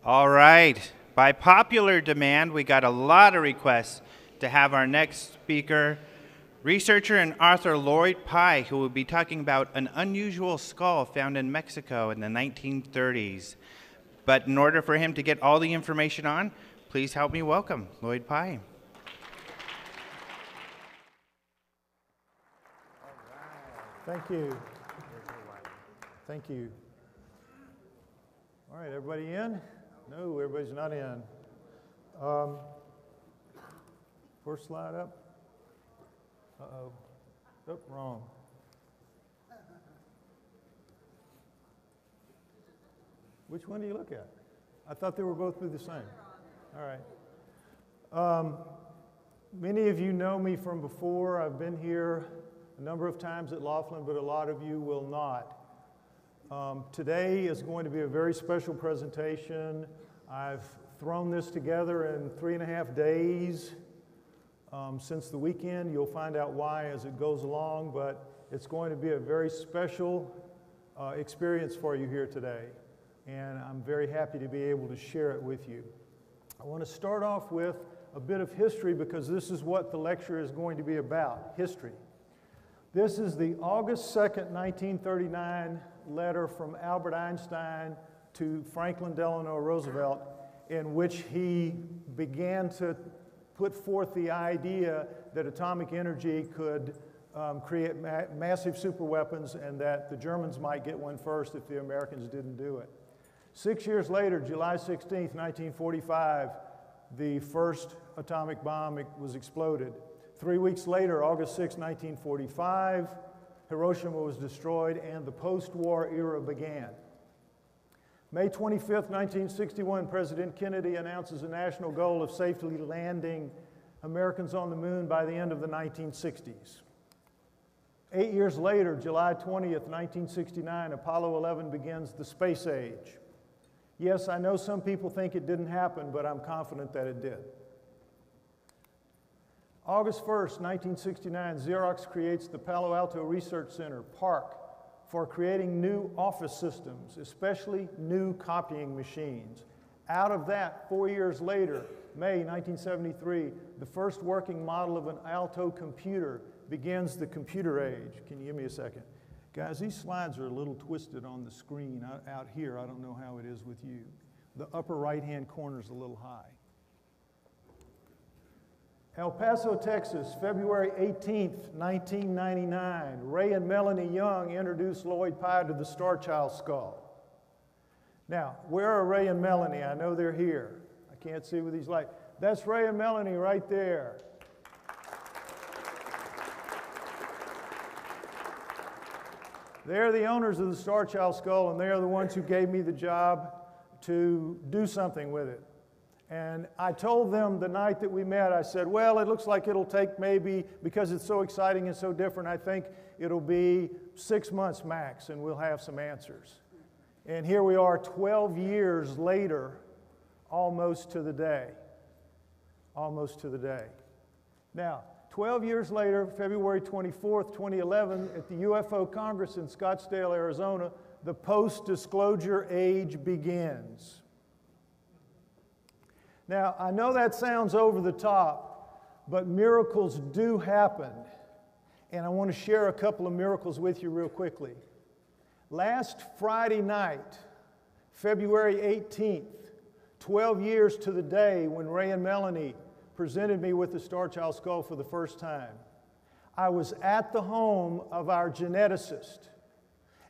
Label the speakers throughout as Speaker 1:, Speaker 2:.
Speaker 1: All right. By popular demand, we got a lot of requests to have our next speaker, researcher and author Lloyd Pye, who will be talking about an unusual skull found in Mexico in the 1930s. But in order for him to get all the information on, please help me welcome Lloyd Pye.
Speaker 2: Thank you. Thank you. All right, everybody in? No, everybody's not in. First slide up. Uh-oh. Oh, wrong. Which one do you look at? I thought they were both the same. All right. Many of you know me from before. I've been here a number of times at Laughlin, but a lot of you will not. Today is going to be a very special presentation. I've thrown this together in 3.5 days since the weekend. You'll find out why as it goes along, but it's going to be a very special experience for you here today, and I'm very happy to be able to share it with you. I want to start off with a bit of history because this is what the lecture is going to be about, history. This is the August 2nd, 1939 letter from Albert Einstein to Franklin Delano Roosevelt, in which he began to put forth the idea that atomic energy could create massive superweapons and that the Germans might get one first if the Americans didn't do it. 6 years later, July 16th, 1945, the first atomic bomb was exploded. 3 weeks later, August 6, 1945, Hiroshima was destroyed and the post-war era began. May 25th, 1961, President Kennedy announces a national goal of safely landing Americans on the moon by the end of the 1960s. 8 years later, July 20th, 1969, Apollo 11 begins the space age. Yes, I know some people think it didn't happen, but I'm confident that it did. August 1st, 1969, Xerox creates the Palo Alto Research Center, PARC, for creating new office systems, especially new copying machines. Out of that, 4 years later, May 1973, the first working model of an Alto computer begins the computer age. Can you give me a second? Guys, these slides are a little twisted on the screen out here. I don't know how it is with you. The upper right-hand corner is a little high. El Paso, Texas, February 18th, 1999. Ray and Melanie Young introduced Lloyd Pye to the Starchild skull. Now, where are Ray and Melanie? I know they're here. I can't see with these lights. That's Ray and Melanie right there. They're the owners of the Starchild skull, and they are the ones who gave me the job to do something with it. And I told them the night that we met, I said, well, it looks like it'll take maybe, because it's so exciting and so different, I think it'll be 6 months max, and we'll have some answers. And here we are 12 years later, almost to the day. Almost to the day. Now, 12 years later, February 24th, 2011, at the UFO Congress in Scottsdale, Arizona, the post-disclosure age begins. Now, I know that sounds over the top, but miracles do happen. And I want to share a couple of miracles with you real quickly. Last Friday night, February 18th, 12 years to the day when Ray and Melanie presented me with the Starchild skull for the first time, I was at the home of our geneticist,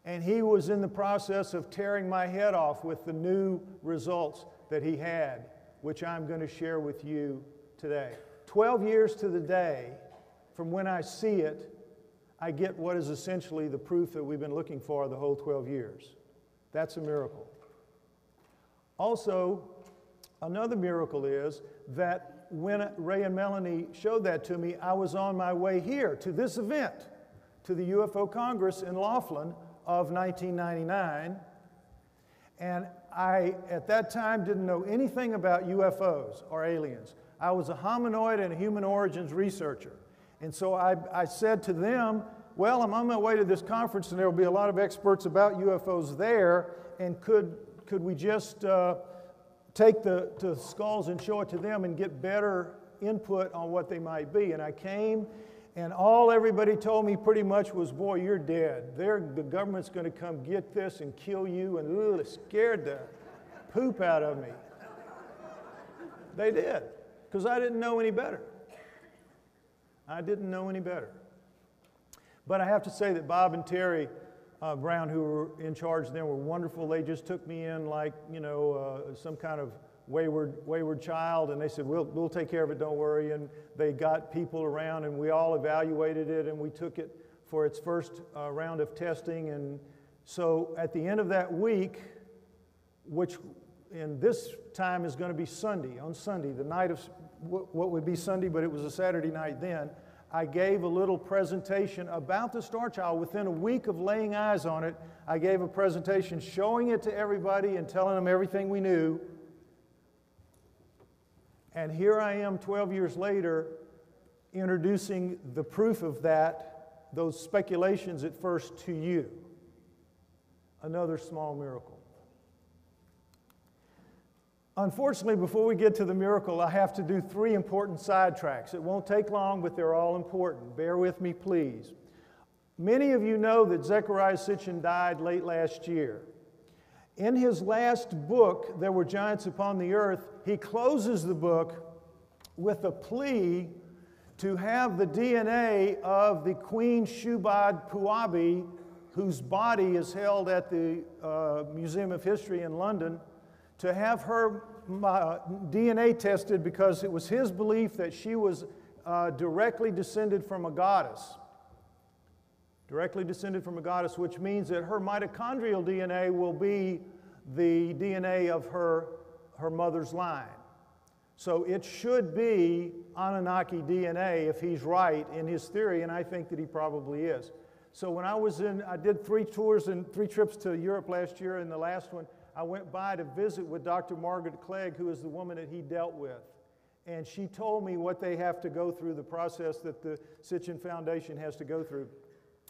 Speaker 2: and he was in the process of tearing my head off with the new results that he had, which I'm going to share with you today. 12 years to the day from when I see it, I get what is essentially the proof that we've been looking for the whole 12 years. That's a miracle. Also, another miracle is that when Ray and Melanie showed that to me, I was on my way here to this event, to the UFO Congress in Laughlin of 1999. And I, at that time, didn't know anything about UFOs or aliens. I was a hominoid and a human origins researcher. And so I said to them, well, I'm on my way to this conference and there will be a lot of experts about UFOs there, and could we just take the skulls and show it to them and get better input on what they might be. And I came, and all everybody told me pretty much was, boy, you're dead. The government's going to come get this and kill you, and it scared the poop out of me. They did, because I didn't know any better. I didn't know any better. But I have to say that Bob and Terry Brown, who were in charge then, were wonderful. They just took me in like, you know, some kind of wayward child, and they said, we'll take care of it, don't worry. And they got people around, and we all evaluated it, and we took it for its first round of testing. And so at the end of that week, which in this time is going to be Sunday, on Sunday, the night of what would be Sunday, but it was a Saturday night then, I gave a little presentation about the Starchild. Within a week of laying eyes on it, I gave a presentation showing it to everybody and telling them everything we knew. And here I am 12 years later introducing the proof of that, those speculations at first, to you. Another small miracle. Unfortunately, before we get to the miracle, I have to do 3 important sidetracks. It won't take long, but they're all important. Bear with me, please. Many of you know that Zecharia Sitchin died late last year. In his last book, There Were Giants Upon the Earth, he closes the book with a plea to have the DNA of the Queen Shubad Puabi, whose body is held at the Museum of History in London, to have her DNA tested, because it was his belief that she was directly descended from a goddess. Directly descended from a goddess, which means that her mitochondrial DNA will be the DNA of her mother's line. So it should be Anunnaki DNA if he's right in his theory, and I think that he probably is. So when I did 3 tours and 3 trips to Europe last year, and the last one, I went by to visit with Dr. Margaret Clegg, who is the woman that he dealt with. And she told me what they have to go through, the process that the Sitchin Foundation has to go through.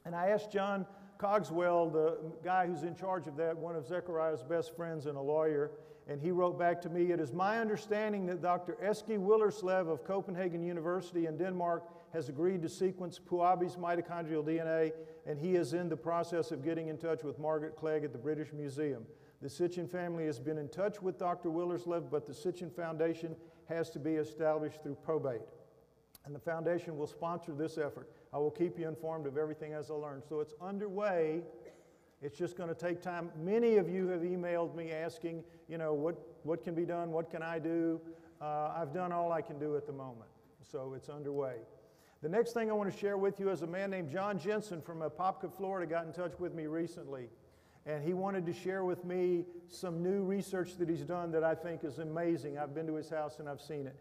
Speaker 2: And I asked John Cogswell, the guy who's in charge of that, one of Zechariah's best friends and a lawyer, and he wrote back to me, "It is my understanding that Dr. Eske Willerslev of Copenhagen University in Denmark has agreed to sequence Puabi's mitochondrial DNA, and he is in the process of getting in touch with Margaret Clegg at the British Museum. The Sitchin family has been in touch with Dr. Willerslev, but the Sitchin Foundation has to be established through probate. And the foundation will sponsor this effort. I will keep you informed of everything as I learn." So it's underway. It's just going to take time. Many of you have emailed me asking, you know, what can be done? What can I do? I've done all I can do at the moment. So it's underway. The next thing I want to share with you is a man named John Jensen from Apopka, Florida, got in touch with me recently. And he wanted to share with me some new research that he's done that I think is amazing. I've been to his house and I've seen it.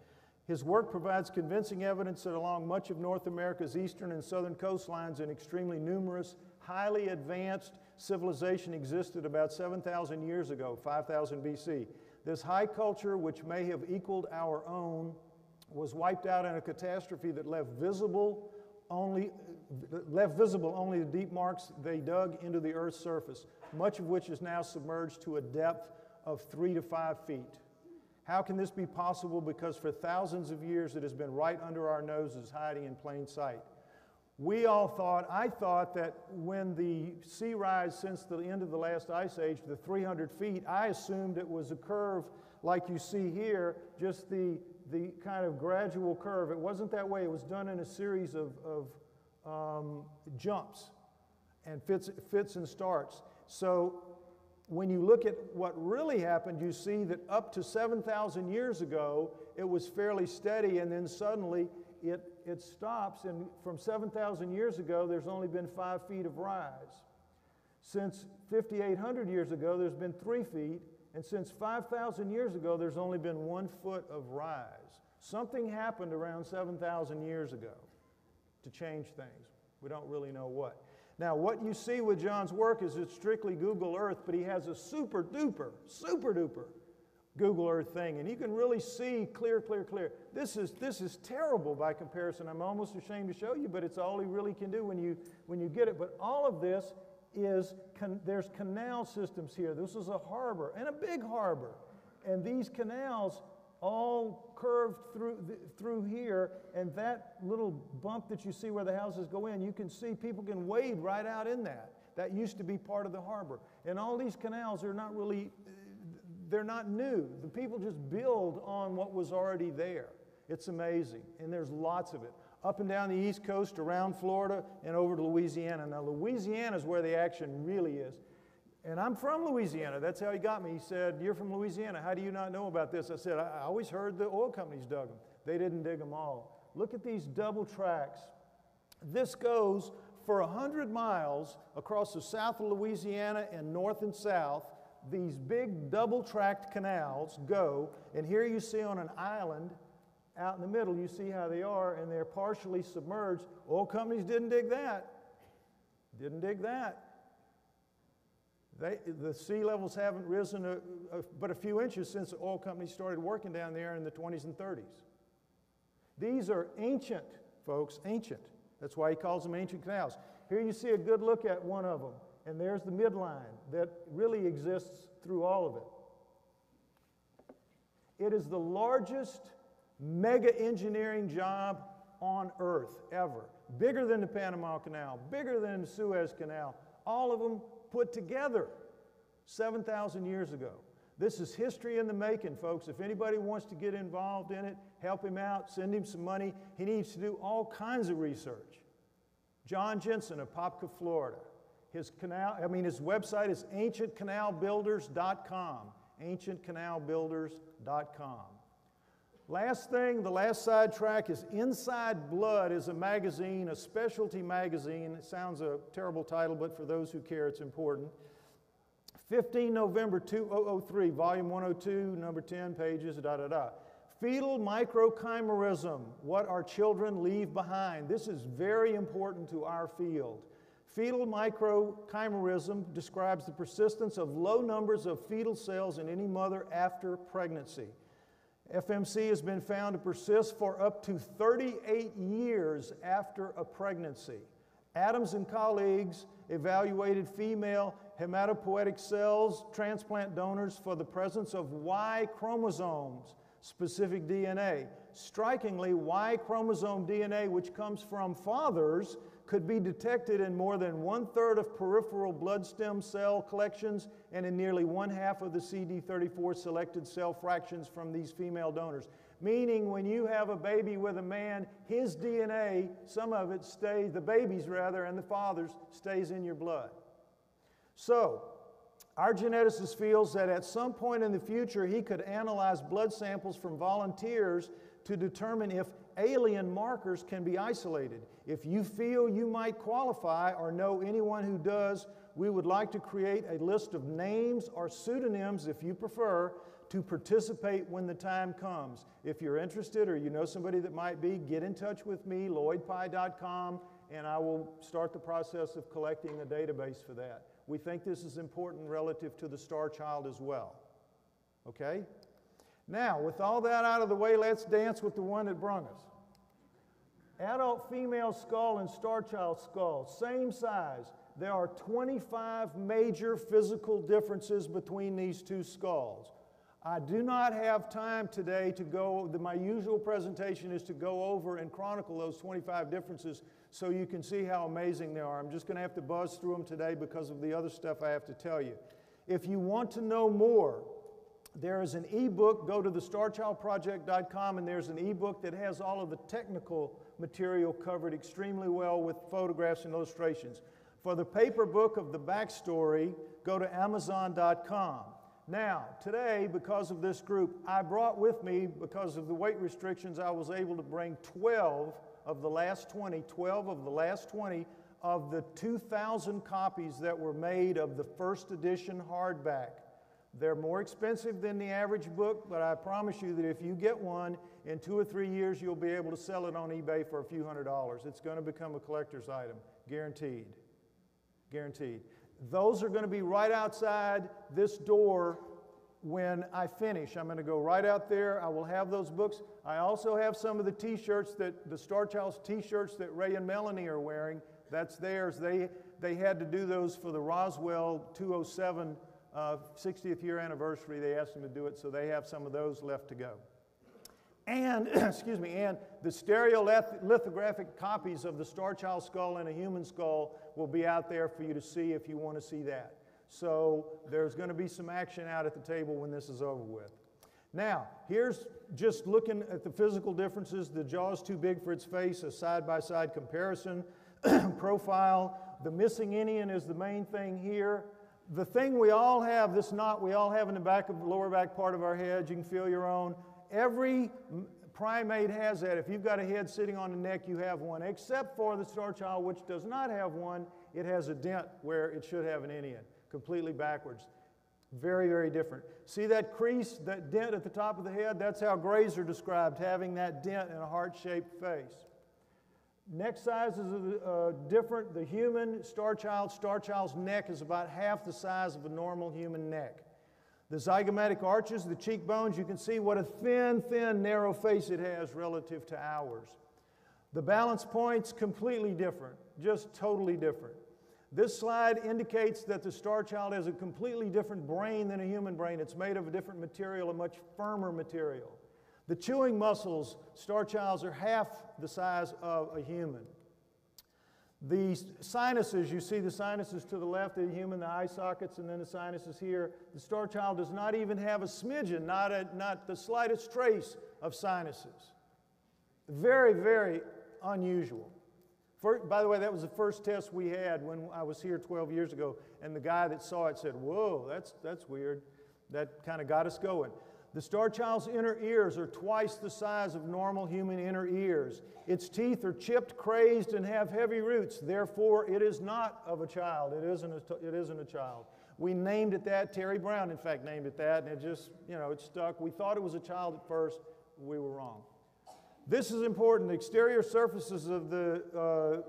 Speaker 2: His work provides convincing evidence that along much of North America's eastern and southern coastlines, an extremely numerous, highly advanced civilization existed about 7,000 years ago, 5,000 BC. This high culture, which may have equaled our own, was wiped out in a catastrophe that left visible only the deep marks they dug into the Earth's surface, much of which is now submerged to a depth of 3 to 5 feet. How can this be possible? Because for thousands of years it has been right under our noses, hiding in plain sight. I thought that when the sea rise since the end of the last ice age, the 300 feet, I assumed it was a curve like you see here, just the kind of gradual curve. It wasn't that way. It was done in a series of jumps and fits and starts. So when you look at what really happened, you see that up to 7,000 years ago, it was fairly steady, and then suddenly it stops, and from 7,000 years ago, there's only been 5 feet of rise. Since 5,800 years ago, there's been 3 feet, and since 5,000 years ago, there's only been 1 foot of rise. Something happened around 7,000 years ago to change things. We don't really know what. Now, what you see with John's work is it's strictly Google Earth, but he has a super duper Google Earth thing, and you can really see clear. This is terrible by comparison. I'm almost ashamed to show you, but it's all he really can do when you get it. But all of this is, there's canal systems here. This is a harbor, and a big harbor. And these canals all curved through here, and that little bump that you see where the houses go in, you can see people can wade right out in that. That used to be part of the harbor. And all these canals are not really, they're not new. The people just build on what was already there. It's amazing, and there's lots of it. Up and down the East Coast, around Florida, and over to Louisiana. Now, Louisiana is where the action really is. And I'm from Louisiana. That's how he got me. He said, "You're from Louisiana. How do you not know about this?" I said, "I always heard the oil companies dug them. They didn't dig them all. Look at these double tracks. This goes for 100 miles across the south of Louisiana and north and south. These big double-tracked canals go, and here you see on an island out in the middle, you see how they are, and they're partially submerged. Oil companies didn't dig that. Didn't dig that. The sea levels haven't risen but a few inches since the oil companies started working down there in the 20s and 30s. These are ancient, folks, ancient. That's why he calls them ancient canals. Here you see a good look at one of them, and there's the midline that really exists through all of it. It is the largest mega engineering job on Earth ever. Bigger than the Panama Canal, bigger than the Suez Canal, all of them put together 7,000 years ago. This is history in the making, folks. If anybody wants to get involved in it, help him out, send him some money. He needs to do all kinds of research. John Jensen of Popka, Florida. His website is ancientcanalbuilders.com. ancientcanalbuilders.com. Last thing, the last sidetrack is Inside Blood is a magazine, a specialty magazine. It sounds a terrible title, but for those who care, it's important. 15 November 2003, volume 102, number 10 pages, Fetal microchimerism, what our children leave behind. This is very important to our field. Fetal microchimerism describes the persistence of low numbers of fetal cells in any mother after pregnancy. FMC has been found to persist for up to 38 years after a pregnancy. Adams and colleagues evaluated female hematopoietic cells, transplant donors, for the presence of Y chromosomes, specific DNA. Strikingly, Y chromosome DNA, which comes from fathers, could be detected in more than 1/3 of peripheral blood stem cell collections and in nearly 1/2 of the CD34 selected cell fractions from these female donors. Meaning when you have a baby with a man, his DNA, some of it stays, the baby's rather, and the father's stays in your blood. So, our geneticist feels that at some point in the future he could analyze blood samples from volunteers to determine if alien markers can be isolated. If you feel you might qualify or know anyone who does, we would like to create a list of names or pseudonyms, if you prefer, to participate when the time comes. If you're interested or you know somebody that might be, get in touch with me, lloydpie.com, and I will start the process of collecting a database for that. We think this is important relative to the Starchild as well. Okay? Now, with all that out of the way, let's dance with the one that brung us. Adult female skull and Starchild skull, same size. There are 25 major physical differences between these two skulls. I do not have time today to go, my usual presentation is to go over and chronicle those 25 differences so you can see how amazing they are. I'm just going to have to buzz through them today because of the other stuff I have to tell you. If you want to know more, there is an e-book. Go to the starchildproject.com, and there's an e-book that has all of the technical material covered extremely well with photographs and illustrations. For the paper book of the backstory, go to amazon.com. Now, today, because of this group, I brought with me, because of the weight restrictions, I was able to bring 12 of the last 20 of the 2,000 copies that were made of the first edition hardback. They're more expensive than the average book, but I promise you that if you get one, in 2 or 3 years, you'll be able to sell it on eBay for a few $100s. It's going to become a collector's item, guaranteed. Guaranteed. Those are going to be right outside this door when I finish. I'm going to go right out there. I will have those books. I also have some of the t-shirts the Starchild's t-shirts that Ray and Melanie are wearing. That's theirs. They had to do those for the Roswell 207 60th year anniversary, they asked them to do it, so they have some of those left to go. And, excuse me, and the stereolithographic copies of the Starchild skull and a human skull will be out there for you to see if you want to see that. So there's going to be some action out at the table when this is over with. Now, here's just looking at the physical differences. The jaw is too big for its face, a side-by-side comparison. Profile, the missing inion is the main thing here. The thing we all have, this knot we all have in the back of the lower back part of our head, you can feel your own. Every primate has that. If you've got a head sitting on the neck, you have one, except for the Starchild, which does not have one. It has a dent where it should have an inion, completely backwards. Very, very different. See that crease, that dent at the top of the head? That's how Grazer described having that dent in a heart-shaped face. Neck sizes are different. The human Starchild's neck is about half the size of a normal human neck. The zygomatic arches, the cheekbones, you can see what a thin, narrow face it has relative to ours. The balance points, completely different, just totally different. This slide indicates that the Starchild has a completely different brain than a human brain. It's made of a different material, a much firmer material. The chewing muscles, Starchilds are half the size of a human. The sinuses, you see the sinuses to the left of the human, the eye sockets, and then the sinuses here. The Starchild does not even have a smidgen, not the slightest trace of sinuses. Very, very unusual. By the way, that was the first test we had when I was here 12 years ago, and the guy that saw it said, "Whoa, that's weird." That kind of got us going. The Starchild's inner ears are twice the size of normal human inner ears. Its teeth are chipped, crazed, and have heavy roots. Therefore, it is not of a child. It isn't a child. We named it that. Terry Brown, in fact, named it that, and it just, it stuck. We thought it was a child at first. We were wrong. This is important. The exterior surfaces of the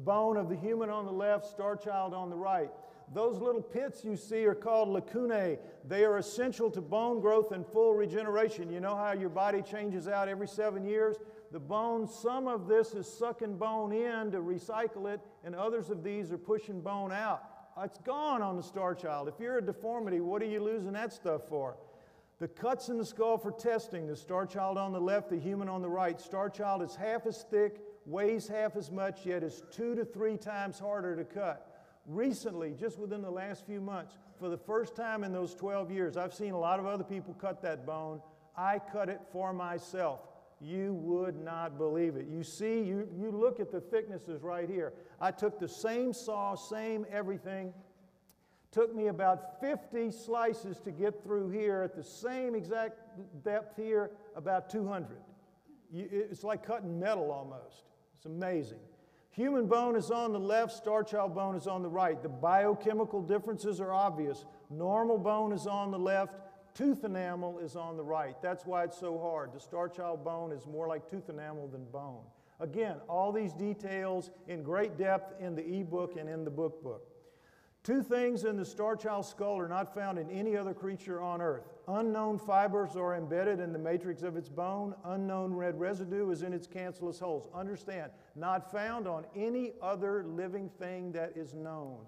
Speaker 2: bone of the human on the left, Starchild on the right. Those little pits you see are called lacunae. They are essential to bone growth and full regeneration. You know how your body changes out every 7 years? The bone, some of this is sucking bone in to recycle it, and others of these are pushing bone out. It's gone on the Starchild. If you're a deformity, what are you losing that stuff for? The cuts in the skull for testing, the Starchild on the left, the human on the right. Starchild is half as thick, weighs half as much, yet is 2 to 3 times harder to cut. Recently, just within the last few months, for the first time in those 12 years, I've seen a lot of other people cut that bone. I cut it for myself. You would not believe it. You see, you look at the thicknesses right here. I took the same saw, same everything. Took me about 50 slices to get through here at the same exact depth here, about 200. It's like cutting metal almost. It's amazing. Human bone is on the left, Starchild bone is on the right. The biochemical differences are obvious. Normal bone is on the left, tooth enamel is on the right. That's why it's so hard. The Starchild bone is more like tooth enamel than bone. Again, all these details in great depth in the e-book and in the book. Two things in the Starchild skull are not found in any other creature on Earth. Unknown fibers are embedded in the matrix of its bone. Unknown red residue is in its cancellous holes. Understand, not found on any other living thing that is known.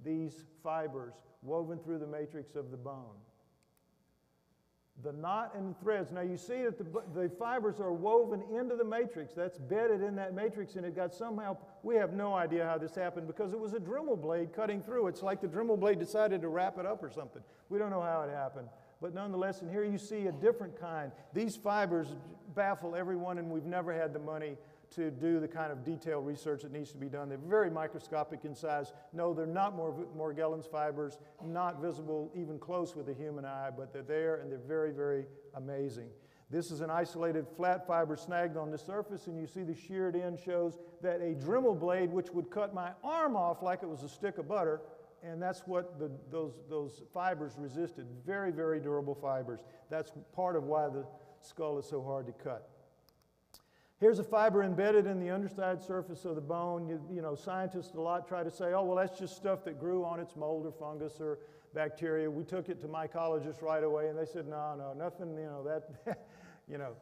Speaker 2: These fibers woven through the matrix of the bone. The knot and the threads. Now you see that the fibers are woven into the matrix. That's bedded in that matrix, and it got somehow, we have no idea how this happened because it was a Dremel blade cutting through. It's like the Dremel blade decided to wrap it up or something. We don't know how it happened. But nonetheless, and here you see a different kind. These fibers baffle everyone, and we've never had the money to do the kind of detailed research that needs to be done. They're very microscopic in size. No, they're not Morgellons fibers, not visible even close with the human eye, but they're there and they're very, very amazing. This is an isolated flat fiber snagged on the surface, and you see the sheared end shows that a Dremel blade, which would cut my arm off like it was a stick of butter, and that's what those fibers resisted. Very, very durable fibers. That's part of why the skull is so hard to cut. Here's a fiber embedded in the underside surface of the bone. You know, scientists a lot try to say, oh, well, that's just stuff that grew on its mold or fungus or bacteria. We took it to mycologists right away, and they said, no, nothing,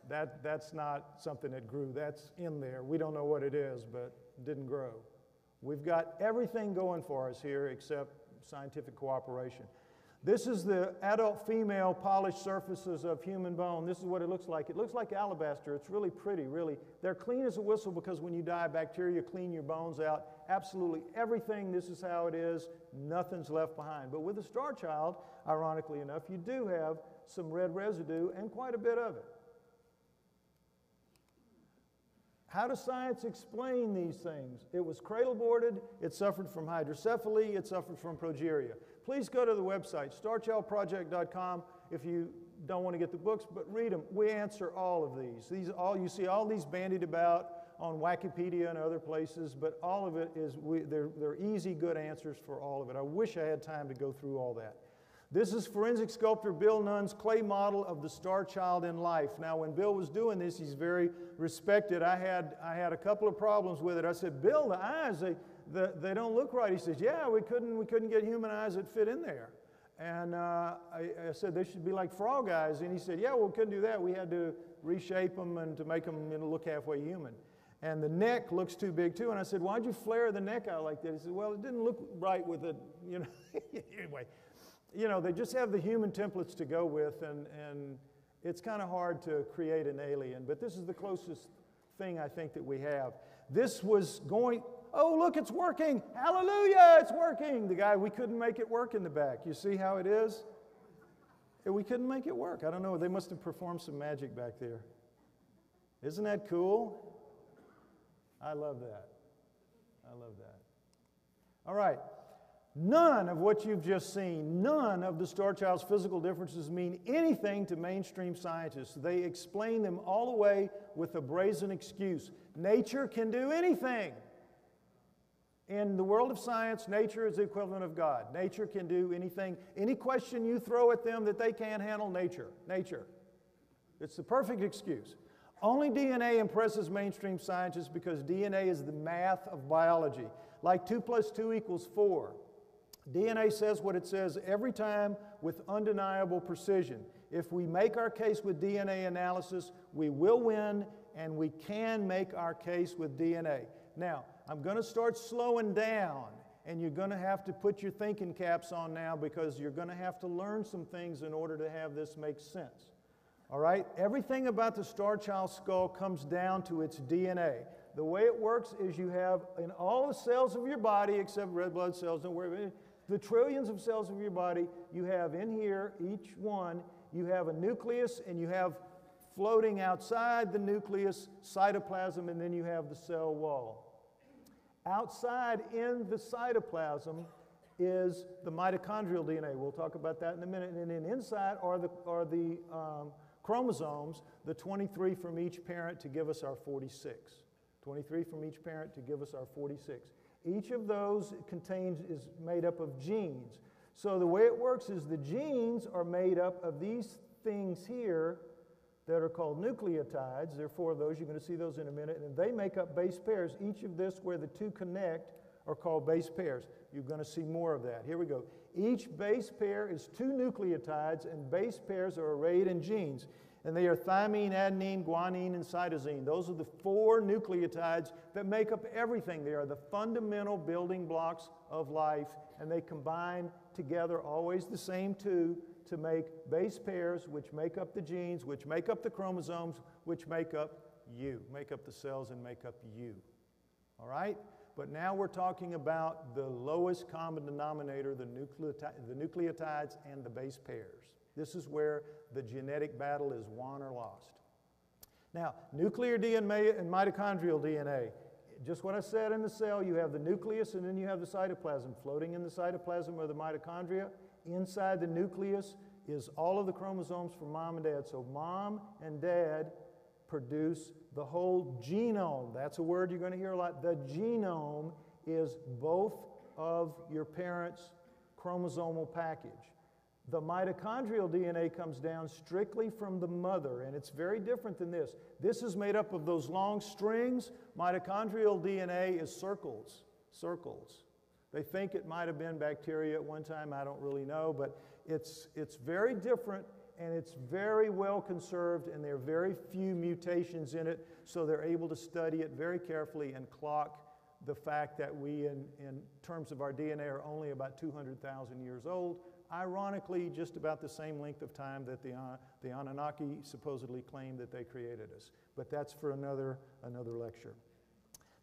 Speaker 2: that's not something that grew. That's in there. We don't know what it is, but it didn't grow. We've got everything going for us here except scientific cooperation. This is the adult female polished surfaces of human bone. This is what it looks like. It looks like alabaster. It's really pretty, really. They're clean as a whistle because when you die, bacteria clean your bones out. Absolutely everything, this is how it is. Nothing's left behind. But with the Starchild, ironically enough, you do have some red residue and quite a bit of it. How does science explain these things? It was cradle-boarded, it suffered from hydrocephaly, it suffered from progeria. Please go to the website, starchildproject.com, if you don't want to get the books, but read them. We answer all of these. You see all these bandied about on Wikipedia and other places, but all of it is, they're easy, good answers for all of it. I wish I had time to go through all that. This is forensic sculptor Bill Nunn's clay model of the Starchild in life. Now, when Bill was doing this, he's very respected. I had a couple of problems with it. I said, Bill, the eyes, they don't look right. He says, yeah, we couldn't get human eyes that fit in there. And I said, they should be like frog eyes. And he said, yeah, well, we couldn't do that. We had to reshape them and to make them look halfway human. And the neck looks too big too. And I said, why'd you flare the neck out like that? He said, well, it didn't look right with it, you know. Anyway. You know, they just have the human templates to go with, and it's kind of hard to create an alien, but this is the closest thing I think that we have. This was going, oh, look, it's working. Hallelujah, it's working. The guy, we couldn't make it work in the back. You see how it is? We couldn't make it work. I don't know. They must have performed some magic back there. Isn't that cool? I love that. I love that. All right. None of what you've just seen, none of the Starchild's physical differences mean anything to mainstream scientists. They explain them all away with a brazen excuse. Nature can do anything. In the world of science, nature is the equivalent of God. Nature can do anything. Any question you throw at them that they can't handle, nature. It's the perfect excuse. Only DNA impresses mainstream scientists because DNA is the math of biology. Like 2 + 2 = 4. DNA says what it says every time with undeniable precision. If we make our case with DNA analysis, we will win, and we can make our case with DNA. Now, I'm going to start slowing down, and you're going to have to put your thinking caps on now because you're going to have to learn some things in order to have this make sense. All right? Everything about the Starchild skull comes down to its DNA. The way it works is you have in all the cells of your body, except red blood cells, don't worry about it, the trillions of cells of your body, you have in here, each one, you have a nucleus, and you have floating outside the nucleus cytoplasm, and then you have the cell wall. Outside in the cytoplasm is the mitochondrial DNA. We'll talk about that in a minute. And then inside are the chromosomes, the 23 from each parent to give us our 46. 23 from each parent to give us our 46. Each of those is made up of genes. So the way it works is the genes are made up of these things here that are called nucleotides. There are 4 of those. You're going to see those in a minute. And they make up base pairs. Each of this where the 2 connect are called base pairs. You're going to see more of that. Here we go. Each base pair is 2 nucleotides, and base pairs are arrayed in genes. And they are thymine, adenine, guanine, and cytosine. Those are the 4 nucleotides that make up everything. They are the fundamental building blocks of life, and they combine together, always the same 2, to make base pairs, which make up the genes, which make up the chromosomes, which make up you, make up the cells and make up you. All right? But now we're talking about the lowest common denominator, the nucleotides and the base pairs. This is where the genetic battle is won or lost. Now, nuclear DNA and mitochondrial DNA. Just what I said in the cell, you have the nucleus and then you have the cytoplasm. Floating in the cytoplasm are the mitochondria. Inside the nucleus is all of the chromosomes from mom and dad. So mom and dad produce the whole genome. That's a word you're going to hear a lot. The genome is both of your parents' chromosomal package. The mitochondrial DNA comes down strictly from the mother, and it's very different than this. This is made up of those long strings. Mitochondrial DNA is circles. They think it might have been bacteria at one time. I don't really know, but it's very different, and it's very well conserved, and there are very few mutations in it, so they're able to study it very carefully and clock the fact that we, in terms of our DNA, are only about 200,000 years old. ironically just about the same length of time that the Anunnaki supposedly claimed that they created us. But that's for another lecture.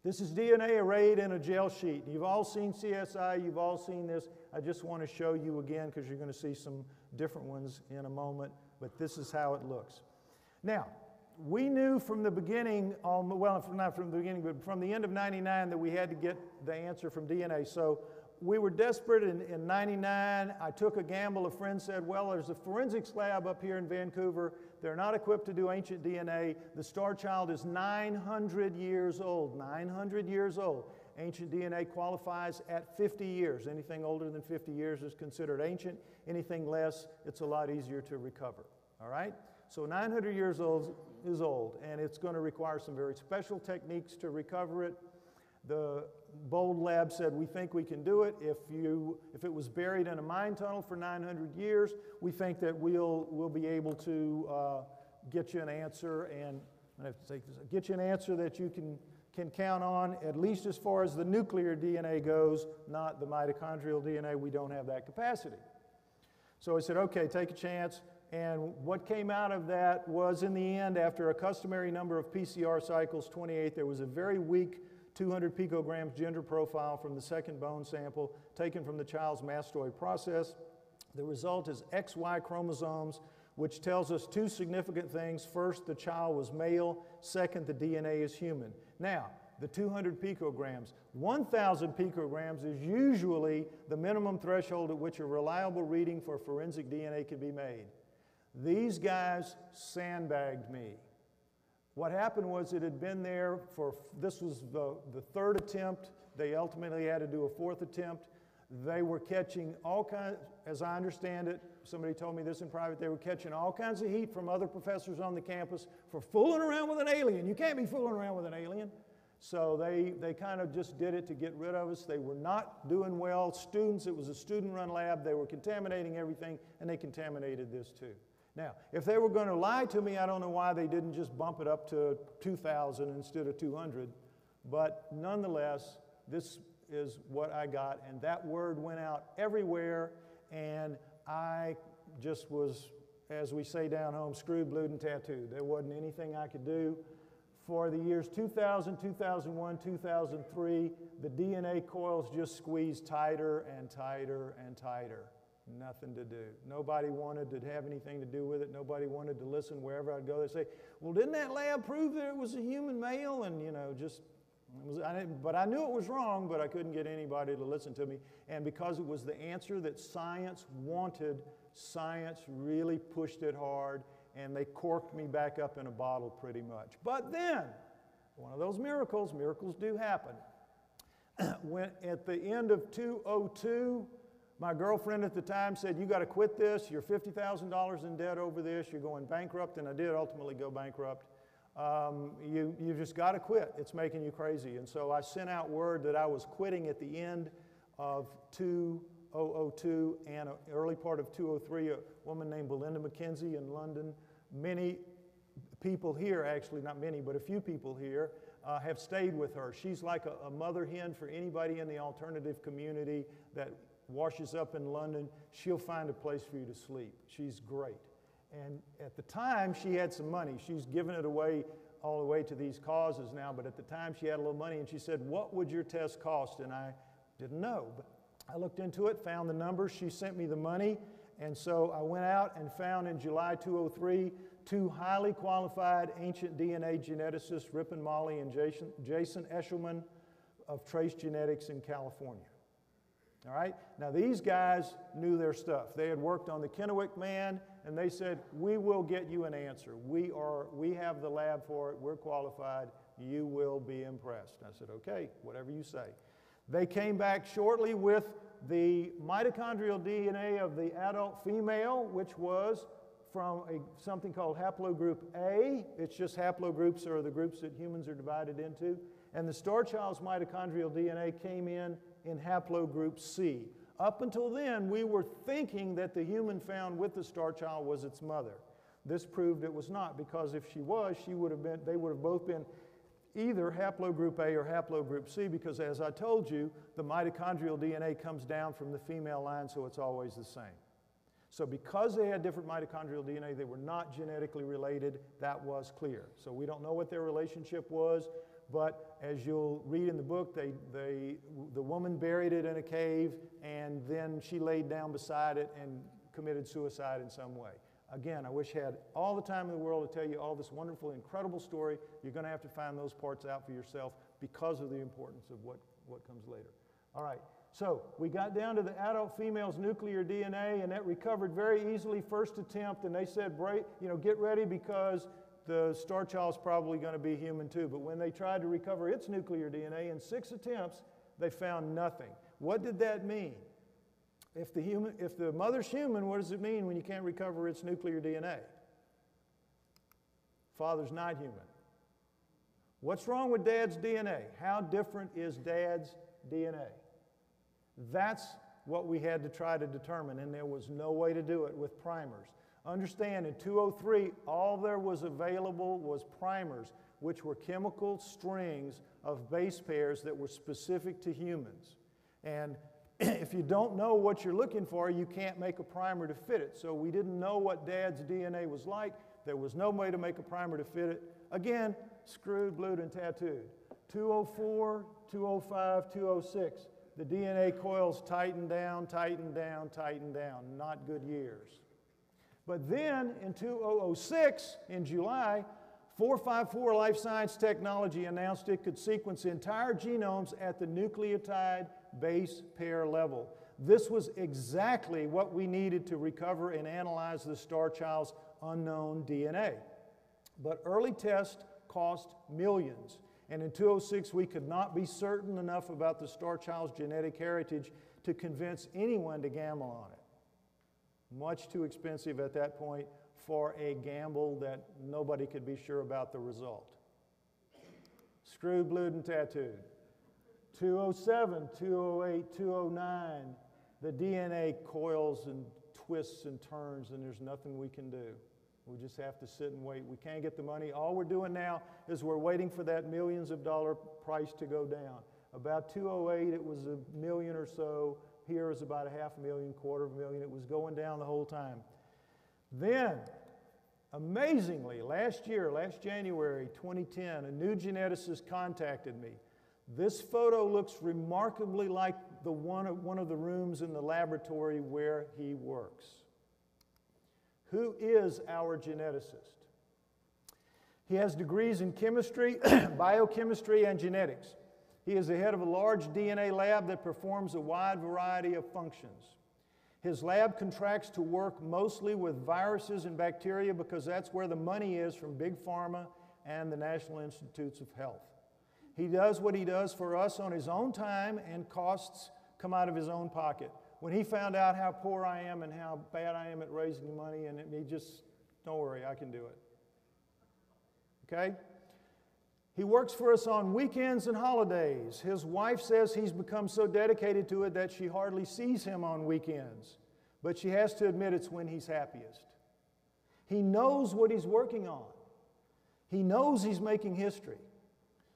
Speaker 2: This is DNA arrayed in a gel sheet. You've all seen CSI, you've all seen this. I just want to show you again because you're going to see some different ones in a moment, but this is how it looks. Now, we knew from the beginning, well, not from the beginning, but from the end of 99 that we had to get the answer from DNA. So we were desperate in 99. I took a gamble. A friend said, well, there's a forensics lab up here in Vancouver. They're not equipped to do ancient DNA. The Starchild is 900 years old. 900 years old. Ancient DNA qualifies at 50 years. Anything older than 50 years is considered ancient. Anything less, it's a lot easier to recover. All right? So 900 years old is old, and it's going to require some very special techniques to recover it. The Bold Lab said, we think we can do it. If it was buried in a mine tunnel for 900 years, we think that we'll be able to get you an answer, and I have to take this, get you an answer that you can count on, at least as far as the nuclear DNA goes, not the mitochondrial DNA. We don't have that capacity. So I said, okay, take a chance. And what came out of that was, in the end, after a customary number of PCR cycles, 28, there was a very weak 200 picograms gender profile from the second bone sample taken from the child's mastoid process. The result is XY chromosomes, which tells us two significant things. First, the child was male. Second, the DNA is human. Now, the 200 picograms. 1,000 picograms is usually the minimum threshold at which a reliable reading for forensic DNA can be made. These guys sandbagged me. What happened was it had been there for, this was the third attempt. They ultimately had to do a fourth attempt. They were catching all kinds, as I understand it, somebody told me this in private, they were catching all kinds of heat from other professors on the campus for fooling around with an alien. You can't be fooling around with an alien. So they kind of just did it to get rid of us. They were not doing well. Students, it was a student-run lab. They were contaminating everything, and they contaminated this too. Now, if they were going to lie to me, I don't know why they didn't just bump it up to 2,000 instead of 200. But nonetheless, this is what I got. And that word went out everywhere. And I just was, as we say down home, screwed, blued, and tattooed. There wasn't anything I could do. For the years 2000, 2001, 2003, the DNA coils just squeezed tighter and tighter and tighter. Nothing to do. Nobody wanted to have anything to do with it. Nobody wanted to listen. Wherever I'd go, they'd say, well, didn't that lab prove that it was a human male? And, you know, just, but I knew it was wrong, but I couldn't get anybody to listen to me. And because it was the answer that science wanted, science really pushed it hard, and they corked me back up in a bottle pretty much. But then, one of those miracles do happen. When at the end of 2002, my girlfriend at the time said, you got to quit this. You're $50,000 in debt over this. You're going bankrupt. And I did ultimately go bankrupt. You've just got to quit. It's making you crazy. And so I sent out word that I was quitting at the end of 2002 and early part of 2003. A woman named Belinda McKenzie in London. Many people here, actually not many, but a few people here have stayed with her. She's like a mother hen for anybody in the alternative community that washes up in London. She'll find a place for you to sleep. She's great. And at the time, she had some money. She's given it away all the way to these causes now, but at the time she had a little money, and she said, what would your test cost? And I didn't know, but I looked into it, found the numbers. She sent me the money, and so I went out and found in July 2003 two highly qualified ancient DNA geneticists, Rip and Molly and Jason Eshelman of Trace Genetics in California. All right? Now, these guys knew their stuff. They had worked on the Kennewick man, and they said, we will get you an answer. We have the lab for it. We're qualified. You will be impressed. I said, okay, whatever you say. They came back shortly with the mitochondrial DNA of the adult female, which was from something called haplogroup A. It's just haplogroups are the groups that humans are divided into. And the Starchild's mitochondrial DNA came in haplogroup C. Up until then, we were thinking that the human found with the Starchild was its mother. This proved it was not, because if she was, they would have both been either haplogroup A or haplogroup C, because as I told you, the mitochondrial DNA comes down from the female line, so it's always the same. So because they had different mitochondrial DNA, they were not genetically related. That was clear. So we don't know what their relationship was, but as you'll read in the book, the woman buried it in a cave, and then she laid down beside it and committed suicide in some way. Again, I wish I had all the time in the world to tell you all this wonderful, incredible story. You're going to have to find those parts out for yourself because of the importance of what comes later. All right. So we got down to the adult female's nuclear DNA, and that recovered very easily, first attempt, and they said, get ready because the Starchild's probably going to be human too. But when they tried to recover its nuclear DNA in 6 attempts, they found nothing. What did that mean? If the mother's human, what does it mean when you can't recover its nuclear DNA? Father's not human. What's wrong with dad's DNA? How different is dad's DNA? That's what we had to try to determine, and there was no way to do it with primers. Understand, in 203, all there was available was primers, which were chemical strings of base pairs that were specific to humans. And if you don't know what you're looking for, you can't make a primer to fit it. So we didn't know what Dad's DNA was like. There was no way to make a primer to fit it. Again, screwed, blued, and tattooed. 204, 205, 206. The DNA coils tightened down, tightened down, tightened down. Not good years. But then in 2006, in July, 454 Life Science Technology announced it could sequence entire genomes at the nucleotide base pair level. This was exactly what we needed to recover and analyze the Starchild's unknown DNA. But early tests cost millions. And in 2006, we could not be certain enough about the Starchild's genetic heritage to convince anyone to gamble on it. Much too expensive at that point for a gamble that nobody could be sure about the result. Screwed, blued, and tattooed. 207, 208, 209, the DNA coils and twists and turns, and there's nothing we can do. We just have to sit and wait. We can't get the money. All we're doing now is we're waiting for that millions of dollar price to go down. About 208, it was $1 million or so. Here is about $500,000, $250,000. It was going down the whole time. Then, amazingly, last January 2010, a new geneticist contacted me. This photo looks remarkably like one of the rooms in the laboratory where he works. Who is our geneticist? He has degrees in chemistry, biochemistry, and genetics. He is the head of a large DNA lab that performs a wide variety of functions. His lab contracts to work mostly with viruses and bacteria because that's where the money is from Big Pharma and the National Institutes of Health. He does what he does for us on his own time, and costs come out of his own pocket. When he found out how poor I am and how bad I am at raising money, and he just, don't worry, I can do it. Okay? He works for us on weekends and holidays. His wife says he's become so dedicated to it that she hardly sees him on weekends. But she has to admit it's when he's happiest. He knows what he's working on. He knows he's making history.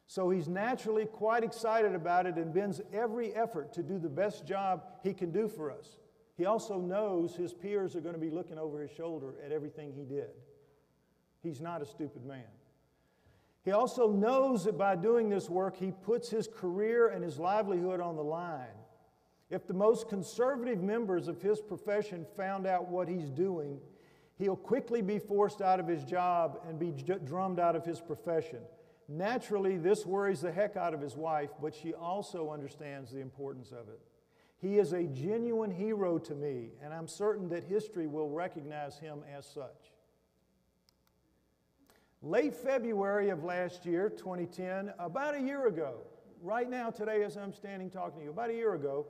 Speaker 2: So he's naturally quite excited about it and bends every effort to do the best job he can do for us. He also knows his peers are going to be looking over his shoulder at everything he did. He's not a stupid man. He also knows that by doing this work, he puts his career and his livelihood on the line. If the most conservative members of his profession found out what he's doing, he'll quickly be forced out of his job and be drummed out of his profession. Naturally, this worries the heck out of his wife, but she also understands the importance of it. He is a genuine hero to me, and I'm certain that history will recognize him as such. Late February of last year, 2010, about a year ago, right now, today as I'm standing talking to you, about a year ago,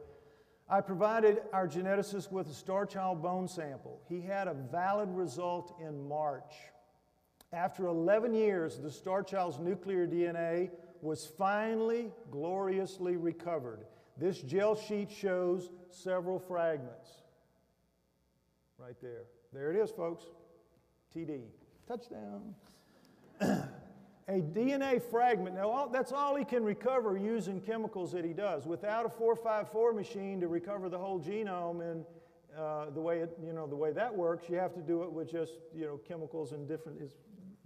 Speaker 2: I provided our geneticist with a Starchild bone sample. He had a valid result in March. After 11 years, the Starchild's nuclear DNA was finally gloriously recovered. This gel sheet shows several fragments. Right there. There it is, folks. TD. Touchdown. A DNA fragment. Now, that's all he can recover using chemicals that he does. Without a 454 machine to recover the whole genome in the way that works, you have to do it with just, chemicals and different,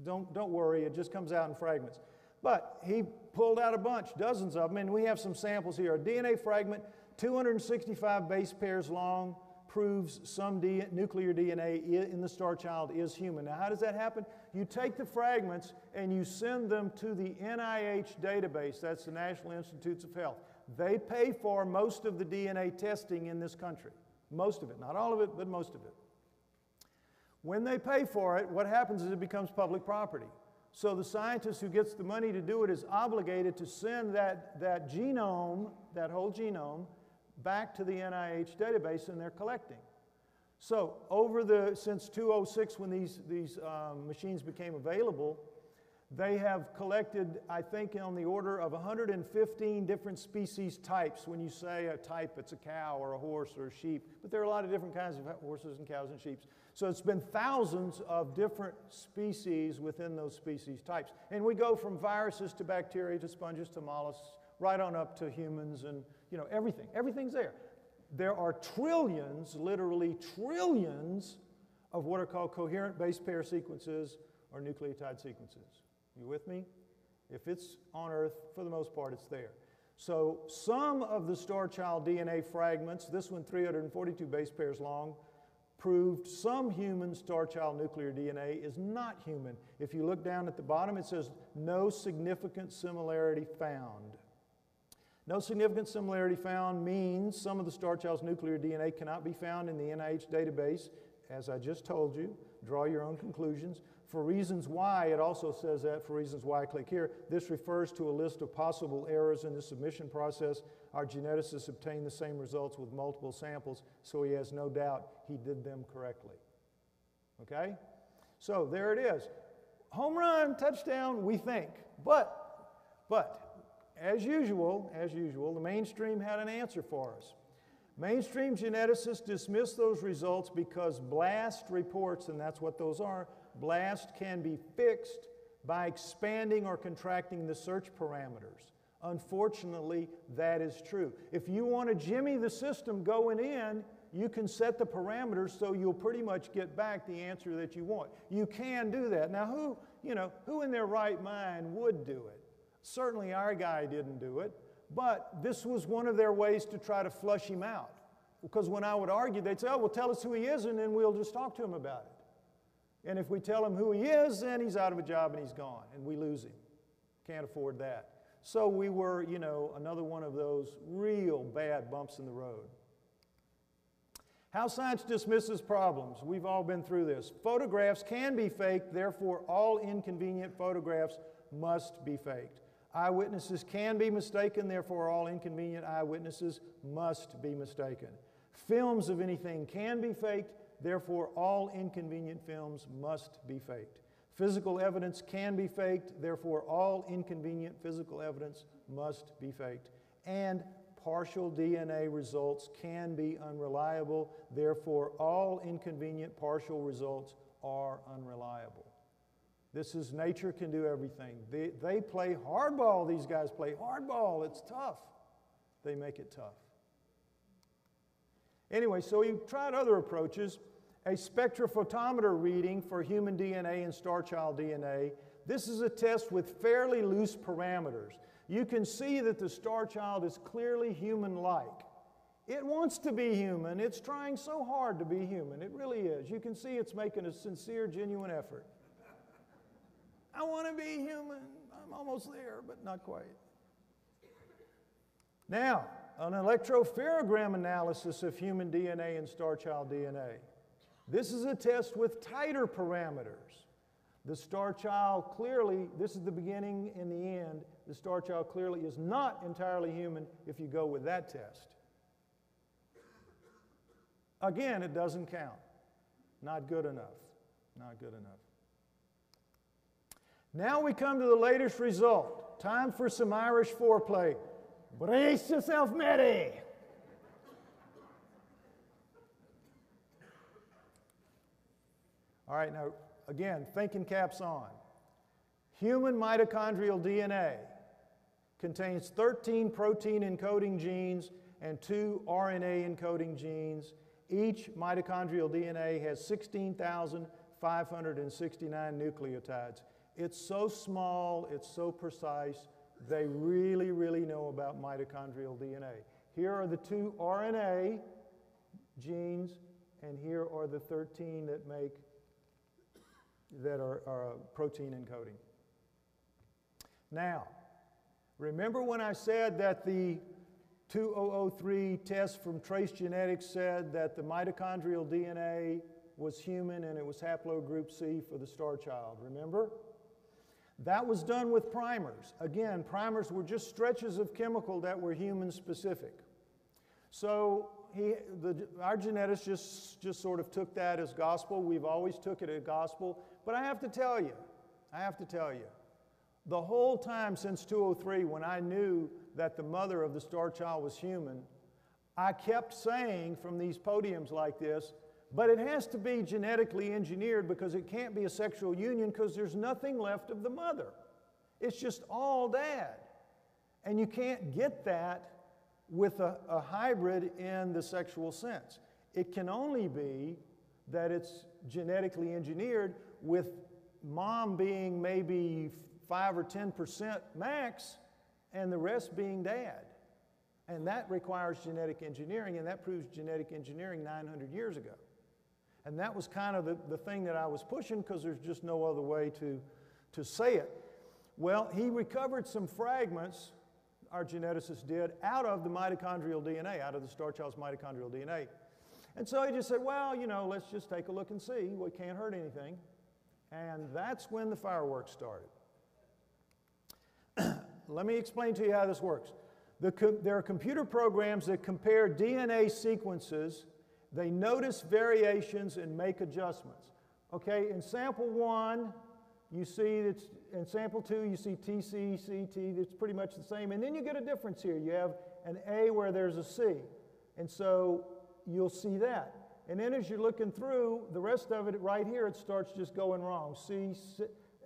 Speaker 2: don't worry, it just comes out in fragments. But he pulled out a bunch, dozens of them, and we have some samples here. A DNA fragment, 265 base pairs long, proves some nuclear DNA in the Starchild is human. Now, how does that happen? You take the fragments and you send them to the NIH database, that's the National Institutes of Health. They pay for most of the DNA testing in this country. Most of it, not all of it, but most of it. When they pay for it, what happens is it becomes public property. So the scientist who gets the money to do it is obligated to send that genome, that whole genome, back to the NIH database, and they're collecting. So since 2006, when these machines became available, they have collected, I think, on the order of 115 different species types. When you say a type, it's a cow or a horse or a sheep, but there are a lot of different kinds of horses and cows and sheep. So it's been thousands of different species within those species types. And we go from viruses to bacteria to sponges to mollusks, right on up to humans and, everything. Everything's there. There are trillions, literally trillions, of what are called coherent base pair sequences or nucleotide sequences. You with me? If it's on Earth, for the most part, it's there. So some of the Starchild DNA fragments, this one 342 base pairs long, proved some human Starchild nuclear DNA is not human. If you look down at the bottom, it says no significant similarity found. No significant similarity found means some of the Starchild's nuclear DNA cannot be found in the NIH database. As I just told you, draw your own conclusions. For reasons why, it also says that, for reasons why, click here. This refers to a list of possible errors in the submission process. Our geneticist obtained the same results with multiple samples, so he has no doubt he did them correctly. Okay? So there it is. Home run, touchdown, we think. But as usual, the mainstream had an answer for us. Mainstream geneticists dismiss those results because BLAST reports, and that's what those are, BLAST can be fixed by expanding or contracting the search parameters. Unfortunately, that is true. If you want to jimmy the system going in, you can set the parameters so you'll pretty much get back the answer that you want. You can do that. Now, who in their right mind would do it? Certainly our guy didn't do it. But this was one of their ways to try to flush him out. Because when I would argue, they'd say, oh, well, tell us who he is, and then we'll just talk to him about it. And if we tell him who he is, then he's out of a job and he's gone, and we lose him. Can't afford that. So we were, another one of those real bad bumps in the road. How science dismisses problems. We've all been through this. Photographs can be faked, therefore all inconvenient photographs must be faked. Eyewitnesses can be mistaken, therefore all inconvenient eyewitnesses must be mistaken. Films of anything can be faked, therefore all inconvenient films must be faked. Physical evidence can be faked, therefore all inconvenient physical evidence must be faked. And partial DNA results can be unreliable, therefore all inconvenient partial results are unreliable. This is nature can do everything. They play hardball, these guys play hardball. It's tough. They make it tough. Anyway, so he tried other approaches. A spectrophotometer reading for human DNA and Starchild DNA. This is a test with fairly loose parameters. You can see that the Starchild is clearly human-like. It wants to be human. It's trying so hard to be human. It really is. You can see it's making a sincere, genuine effort. I want to be human. I'm almost there, but not quite. Now, an electropherogram analysis of human DNA and Starchild DNA. This is a test with tighter parameters. The Starchild clearly, this is the beginning and the end, the Starchild clearly is not entirely human if you go with that test. Again, it doesn't count. Not good enough. Not good enough. Now we come to the latest result. Time for some Irish foreplay. Brace yourself, Mary. All right, now again, thinking caps on. Human mitochondrial DNA contains 13 protein encoding genes and 2 RNA encoding genes. Each mitochondrial DNA has 16,569 nucleotides. It's so small, it's so precise, they really, really know about mitochondrial DNA. Here are the 2 RNA genes, and here are the 13 that are protein encoding. Now, remember when I said that the 2003 test from Trace Genetics said that the mitochondrial DNA was human and it was haplogroup C for the Starchild, remember? That was done with primers. Again, primers were just stretches of chemical that were human specific. So our geneticist just sort of took that as gospel. We've always took it as gospel. But I have to tell you, the whole time since 2003, when I knew that the mother of the Starchild was human, I kept saying from these podiums like this, but it has to be genetically engineered because it can't be a sexual union because there's nothing left of the mother. It's just all dad. And you can't get that with a hybrid in the sexual sense. It can only be that it's genetically engineered with mom being maybe 5 or 10% max and the rest being dad. And that requires genetic engineering, and that proves genetic engineering 900 years ago. And that was kind of the thing that I was pushing because there's just no other way to say it. Well, he recovered some fragments, our geneticist did, out of the mitochondrial DNA, out of the Starchild's mitochondrial DNA. And so he just said, well, you know, let's just take a look and see. We can't hurt anything. And that's when the fireworks started. Let me explain to you how this works. There are computer programs that compare DNA sequences. They notice variations and make adjustments. Okay, in sample 1, you see that's, in sample 2, you see TC, CT, that's pretty much the same. And then you get a difference here. You have an A where there's a C. And so you'll see that. And then as you're looking through, the rest of it right here, it starts just going wrong. C,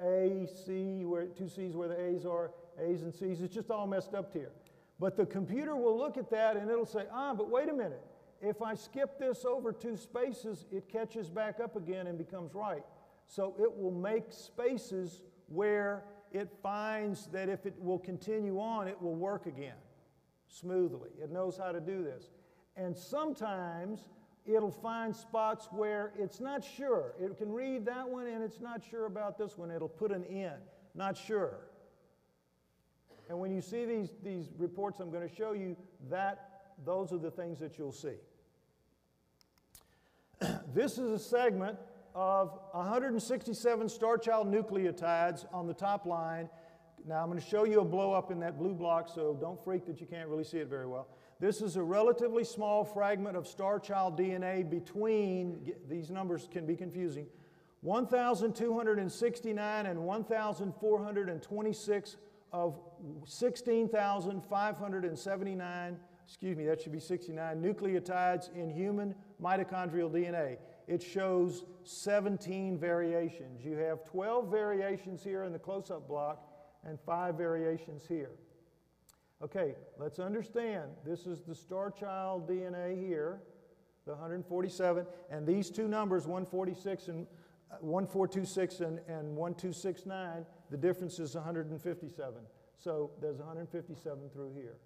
Speaker 2: A, C, where 2 C's where the A's are, A's and C's. It's just all messed up here. But the computer will look at that and it'll say, but wait a minute. If I skip this over 2 spaces, it catches back up again and becomes right. So it will make spaces where it finds that if it will continue on, it will work again smoothly. It knows how to do this. And sometimes it'll find spots where it's not sure. It can read that one and it's not sure about this one. It'll put an N, not sure. And when you see these reports I'm going to show you, those are the things that you'll see. This is a segment of 167 Starchild nucleotides on the top line. Now I'm going to show you a blow up in that blue block, so don't freak that you can't really see it very well. This is a relatively small fragment of Starchild DNA between, these numbers can be confusing, 1,269 and 1,426 of 16,579, excuse me, that should be 69 nucleotides in human mitochondrial DNA. It shows 17 variations. You have 12 variations here in the close-up block and 5 variations here. Okay, let's understand. This is the Starchild DNA here, the 147, and these two numbers, 146 and 1426 and 1269, the difference is 157. So there's 157 through here,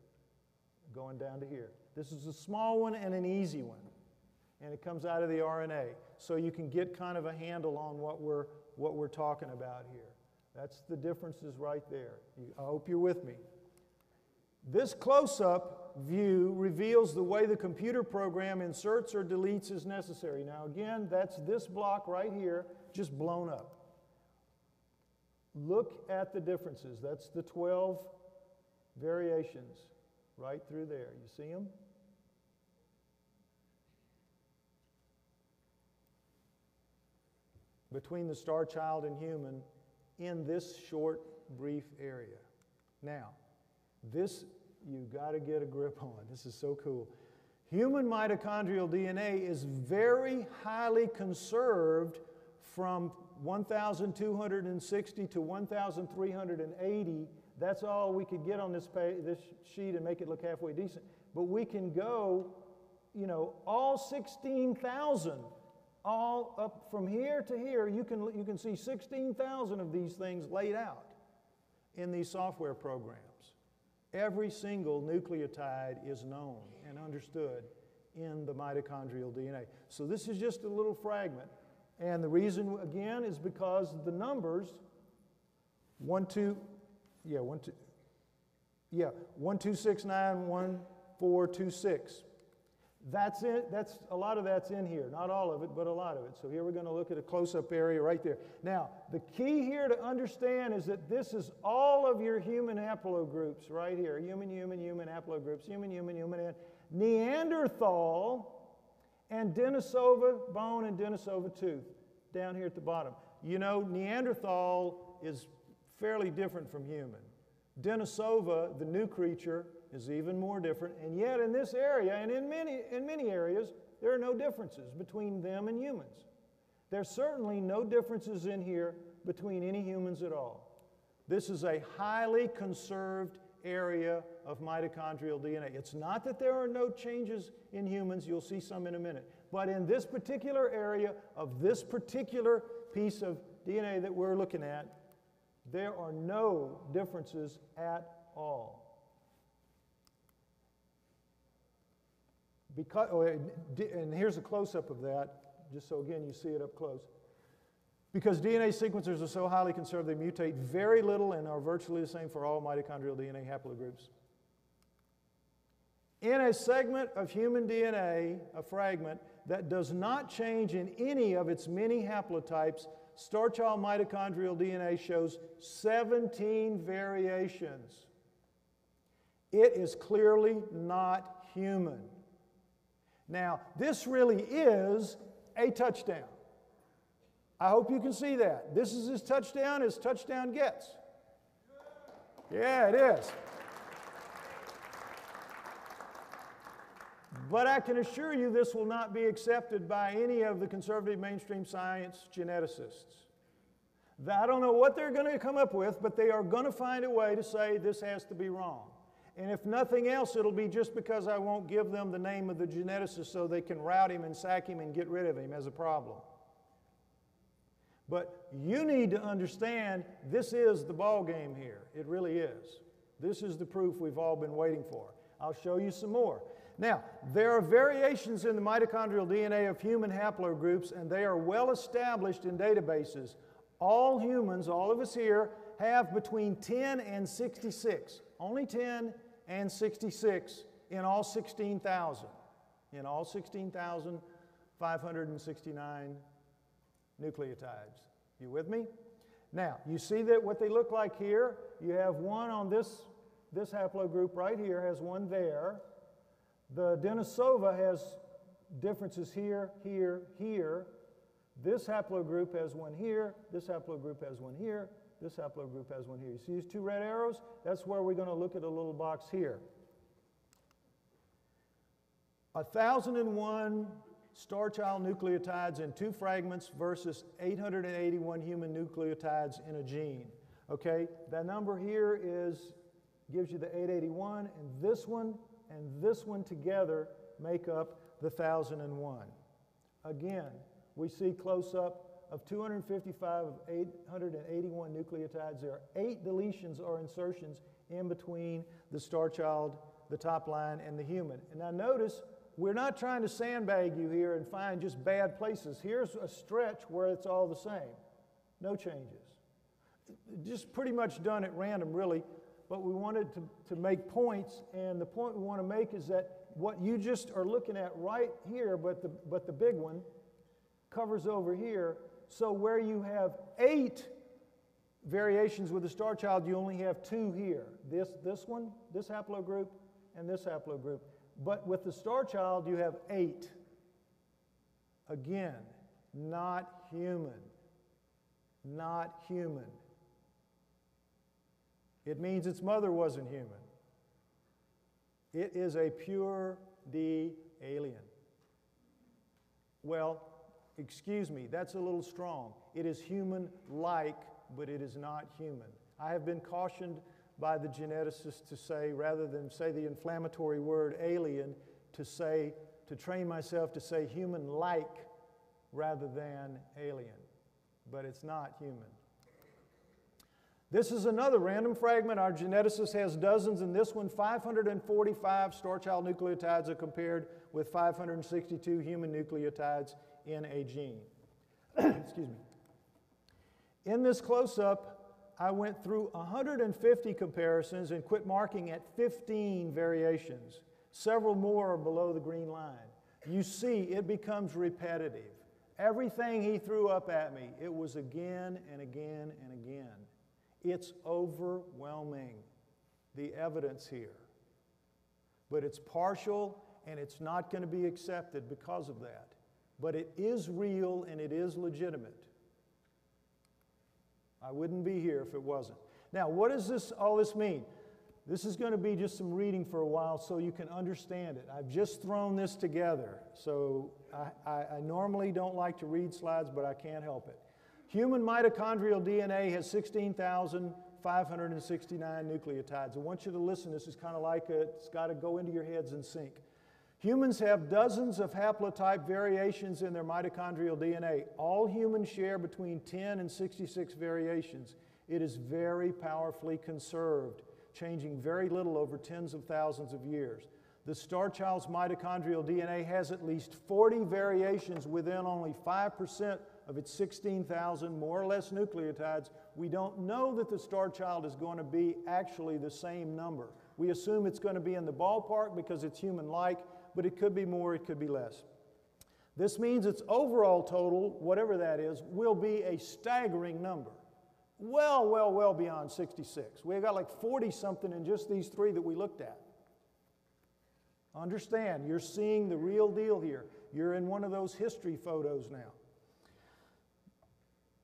Speaker 2: going down to here. This is a small one and an easy one, and it comes out of the RNA. So you can get kind of a handle on what we're talking about here. That's the differences right there. I hope you're with me. This close-up view reveals the way the computer program inserts or deletes as necessary. Now again, that's this block right here, just blown up. Look at the differences. That's the 12 variations right through there. You see them? Between the Starchild and human in this short, brief area. Now, this you've got to get a grip on. This is so cool. Human mitochondrial DNA is very highly conserved from 1,260 to 1,380. That's all we could get on this sheet and make it look halfway decent. But we can go you know, all 16,000, all up from here to here, you can see 16,000 of these things laid out in these software programs. Every single nucleotide is known and understood in the mitochondrial DNA. So this is just a little fragment. And the reason, again, is because the numbers 12691426. That's it. That's a lot of that's in here. Not all of it, but a lot of it. So here we're going to look at a close-up area right there. Now, the key here to understand is that this is all of your human haplogroups right here. Human haplogroups. Human, and Neanderthal and Denisova bone and Denisova tooth down here at the bottom. You know, Neanderthal is fairly different from human. Denisova, the new creature, is even more different, and yet in this area, and in many areas, there are no differences between them and humans. There's certainly no differences in here between any humans at all. This is a highly conserved area of mitochondrial DNA. It's not that there are no changes in humans, you'll see some in a minute, but in this particular area of this particular piece of DNA that we're looking at, there are no differences at all. And here's a close-up of that, just so again you see it up close. Because DNA sequencers are so highly conserved, they mutate very little and are virtually the same for all mitochondrial DNA haplogroups. In a segment of human DNA, a fragment, that does not change in any of its many haplotypes, Starchild mitochondrial DNA shows 17 variations. It is clearly not human. Now, this really is a touchdown. I hope you can see that. This is as touchdown gets. Yeah, it is. But I can assure you this will not be accepted by any of the conservative mainstream science geneticists. I don't know what they're going to come up with, but they are going to find a way to say this has to be wrong. And if nothing else, it'll be just because I won't give them the name of the geneticist so they can rout him and sack him and get rid of him as a problem. But you need to understand this is the ball game here. It really is. This is the proof we've all been waiting for. I'll show you some more. Now, there are variations in the mitochondrial DNA of human haplogroups, and they are well established in databases. All humans, all of us here, have between 10 and 66. Only 10 and 66 in all 16,000. In all 16,569 nucleotides. You with me? Now, you see that what they look like here? You have one on this haplogroup right here, has one there. The Denisova has differences here, here, here. This haplogroup has one here, this haplogroup has one here, this haplogroup has one here. You see these two red arrows? That's where we're going to look at a little box here. 1,001 Starchild nucleotides in 2 fragments versus 881 human nucleotides in a gene. Okay, that number here gives you the 881, and this one together make up the 1,001. Again, we see close-up of 255 of 881 nucleotides. There are 8 deletions or insertions in between the Starchild, the top line, and the human. And now notice, we're not trying to sandbag you here and find just bad places. Here's a stretch where it's all the same. No changes. Just pretty much done at random, really. But we wanted to make points, and the point we want to make is that what you just are looking at right here, but the big one, covers over here. So where you have 8 variations with the Starchild, you only have 2 here. This one, this haplogroup, and this haplogroup. But with the Starchild, you have 8. Again, not human. Not human. It means its mother wasn't human. It is a pure D alien. Well, excuse me, that's a little strong. It is human-like, but it is not human. I have been cautioned by the geneticists to say, rather than say the inflammatory word alien, to to train myself to say human-like rather than alien, but it's not human. This is another random fragment. Our geneticist has dozens. In this one, 545 Starchild nucleotides are compared with 562 human nucleotides in a gene. Excuse me. In this close-up, I went through 150 comparisons and quit marking at 15 variations. Several more are below the green line. You see, it becomes repetitive. Everything he threw up at me, it was again and again and again. It's overwhelming, the evidence here. But it's partial, and it's not going to be accepted because of that. But it is real, and it is legitimate. I wouldn't be here if it wasn't. Now, what does all this mean? This is going to be just some reading for a while so you can understand it. I've just thrown this together, so I normally don't like to read slides, but I can't help it. Human mitochondrial DNA has 16,569 nucleotides. I want you to listen. This is kind of like it's got to go into your heads and sink. Humans have dozens of haplotype variations in their mitochondrial DNA. All humans share between 10 and 66 variations. It is very powerfully conserved, changing very little over tens of thousands of years. The Starchild's mitochondrial DNA has at least 40 variations within only 5% of its 16,000 more or less nucleotides. We don't know that the Starchild is going to be actually the same number. We assume it's going to be in the ballpark because it's human-like, but it could be more, it could be less. This means its overall total, whatever that is, will be a staggering number. Well beyond 66. We've got like 40-something in just these three that we looked at. Understand, you're seeing the real deal here. You're in one of those history photos now.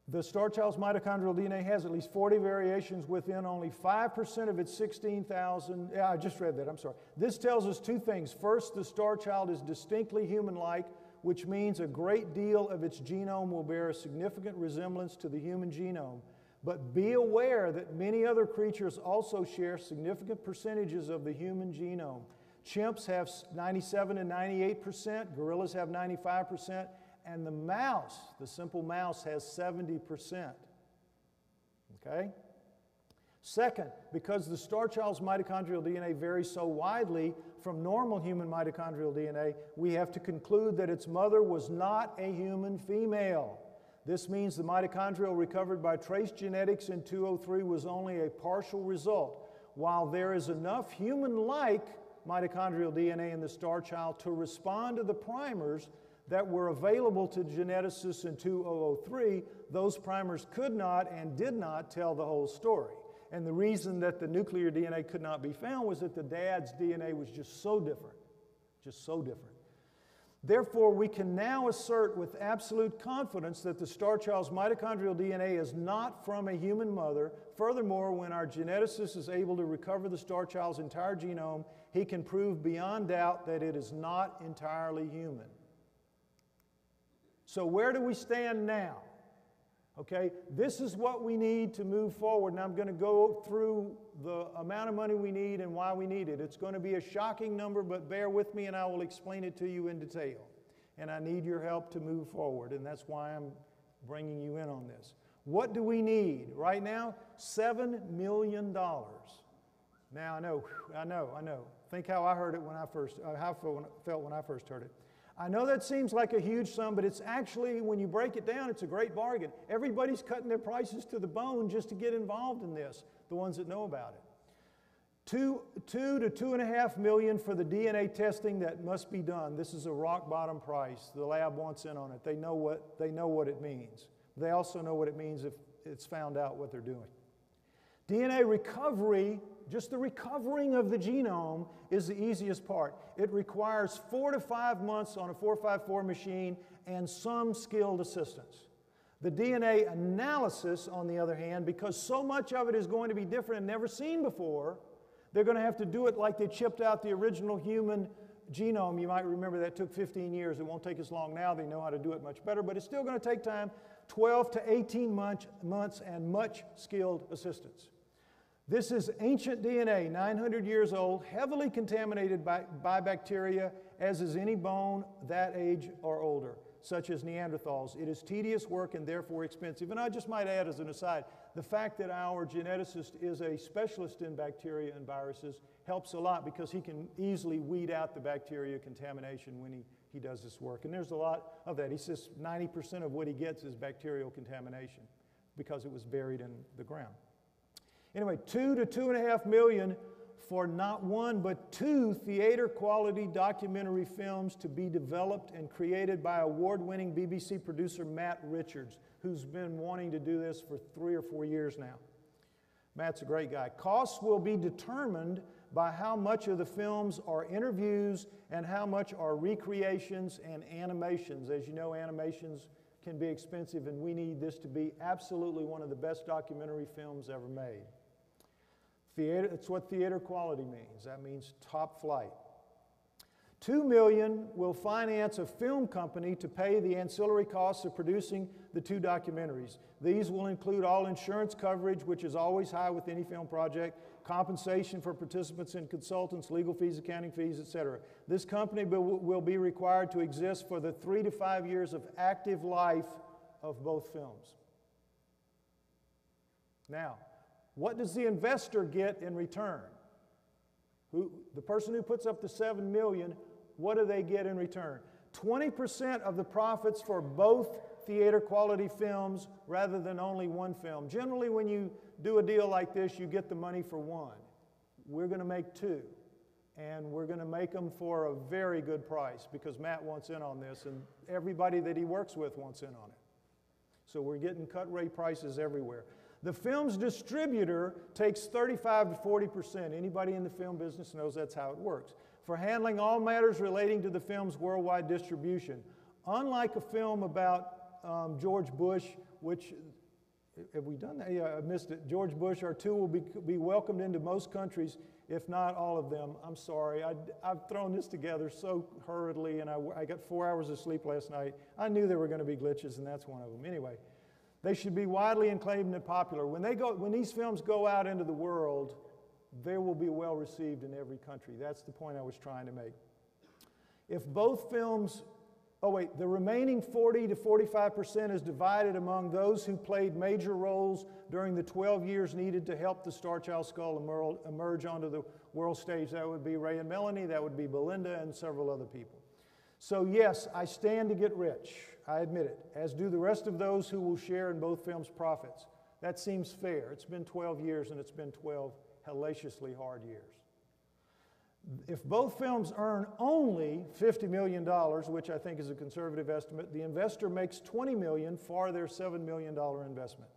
Speaker 2: The Starchild's mitochondrial DNA has at least 40 variations within only 5% of its 16,000. Yeah, I just read that, I'm sorry. This tells us two things. First, the Starchild is distinctly human-like, which means a great deal of its genome will bear a significant resemblance to the human genome. But be aware that many other creatures also share significant percentages of the human genome. Chimps have 97 and 98%, gorillas have 95%, and the mouse, the simple mouse, has 70%. Okay? Second, because the Starchild's mitochondrial DNA varies so widely from normal human mitochondrial DNA, we have to conclude that its mother was not a human female. This means the mitochondrial recovered by trace genetics in 203 was only a partial result. While there is enough human-like mitochondrial DNA in the Starchild to respond to the primers that were available to geneticists in 2003, those primers could not and did not tell the whole story. And the reason that the nuclear DNA could not be found was that the dad's DNA was just so different. Therefore, we can now assert with absolute confidence that the Starchild's mitochondrial DNA is not from a human mother. Furthermore, when our geneticist is able to recover the Starchild's entire genome, he can prove beyond doubt that it is not entirely human. So where do we stand now? Okay, this is what we need to move forward, and I'm going to go through the amount of money we need and why we need it. It's going to be a shocking number, but bear with me and I will explain it to you in detail. And I need your help to move forward, and that's why I'm bringing you in on this. What do we need? Right now, $7 million. Now, I know. Think how I heard it when I first, how I felt when I first heard it. I know that seems like a huge sum, but it's actually, when you break it down, it's a great bargain. Everybody's cutting their prices to the bone just to get involved in this, the ones that know about it. $2 to $2.5 million for the DNA testing that must be done. This is a rock bottom price. The lab wants in on it. They know what it means. They also know what it means if it's found out what they're doing. DNA recovery, just the recovering of the genome, is the easiest part. It requires 4 to 5 months on a 454 machine and some skilled assistance. The DNA analysis, on the other hand, because so much of it is going to be different and never seen before, they're going to have to do it like they chipped out the original human genome. You might remember that took 15 years. It won't take as long now. They know how to do it much better, but it's still going to take time, 12 to 18 months and much skilled assistance. This is ancient DNA, 900 years old, heavily contaminated by bacteria, as is any bone that age or older, such as Neanderthals. It is tedious work and therefore expensive. And I just might add as an aside, the fact that our geneticist is a specialist in bacteria and viruses helps a lot because he can easily weed out the bacteria contamination when he does this work. And there's a lot of that. He says 90% of what he gets is bacterial contamination because it was buried in the ground. Anyway, 2 to 2.5 million for not one but 2 theater-quality documentary films to be developed and created by award-winning BBC producer Matt Richards, who's been wanting to do this for 3 or 4 years now. Matt's a great guy. Costs will be determined by how much of the films are interviews and how much are recreations and animations. As you know, animations can be expensive, and we need this to be absolutely one of the best documentary films ever made. Theater, that's what theater quality means. That means top flight. $2 million will finance a film company to pay the ancillary costs of producing the 2 documentaries. These will include all insurance coverage, which is always high with any film project, compensation for participants and consultants, legal fees, accounting fees, etc. This company will be required to exist for the 3 to 5 years of active life of both films. Now, what does the investor get in return? The person who puts up the $7 million, what do they get in return? 20% of the profits for both theater quality films rather than only one film. Generally, when you do a deal like this, you get the money for one. We're going to make 2, and we're going to make them for a very good price because Matt wants in on this, and everybody that he works with wants in on it. So we're getting cut rate prices everywhere. The film's distributor takes 35 to 40%. Anybody in the film business knows that's how it works. For handling all matters relating to the film's worldwide distribution. Unlike a film about George Bush, which, have we done that? Yeah, I missed it. George Bush, our 2 will be welcomed into most countries, if not all of them. I'm sorry. I've thrown this together so hurriedly, and I got 4 hours of sleep last night. I knew there were going to be glitches, and that's one of them. Anyway. They should be widely acclaimed and popular. When these films go out into the world, they will be well received in every country. That's the point I was trying to make. If both films, the remaining 40 to 45% is divided among those who played major roles during the 12 years needed to help the Starchild skull emerge onto the world stage. That would be Ray and Melanie, that would be Belinda, and several other people. So yes, I stand to get rich. I admit it, as do the rest of those who will share in both films' profits. That seems fair. It's been 12 years, and it's been 12 hellaciously hard years. If both films earn only $50 million, which I think is a conservative estimate, the investor makes $20 million for their $7 million investment.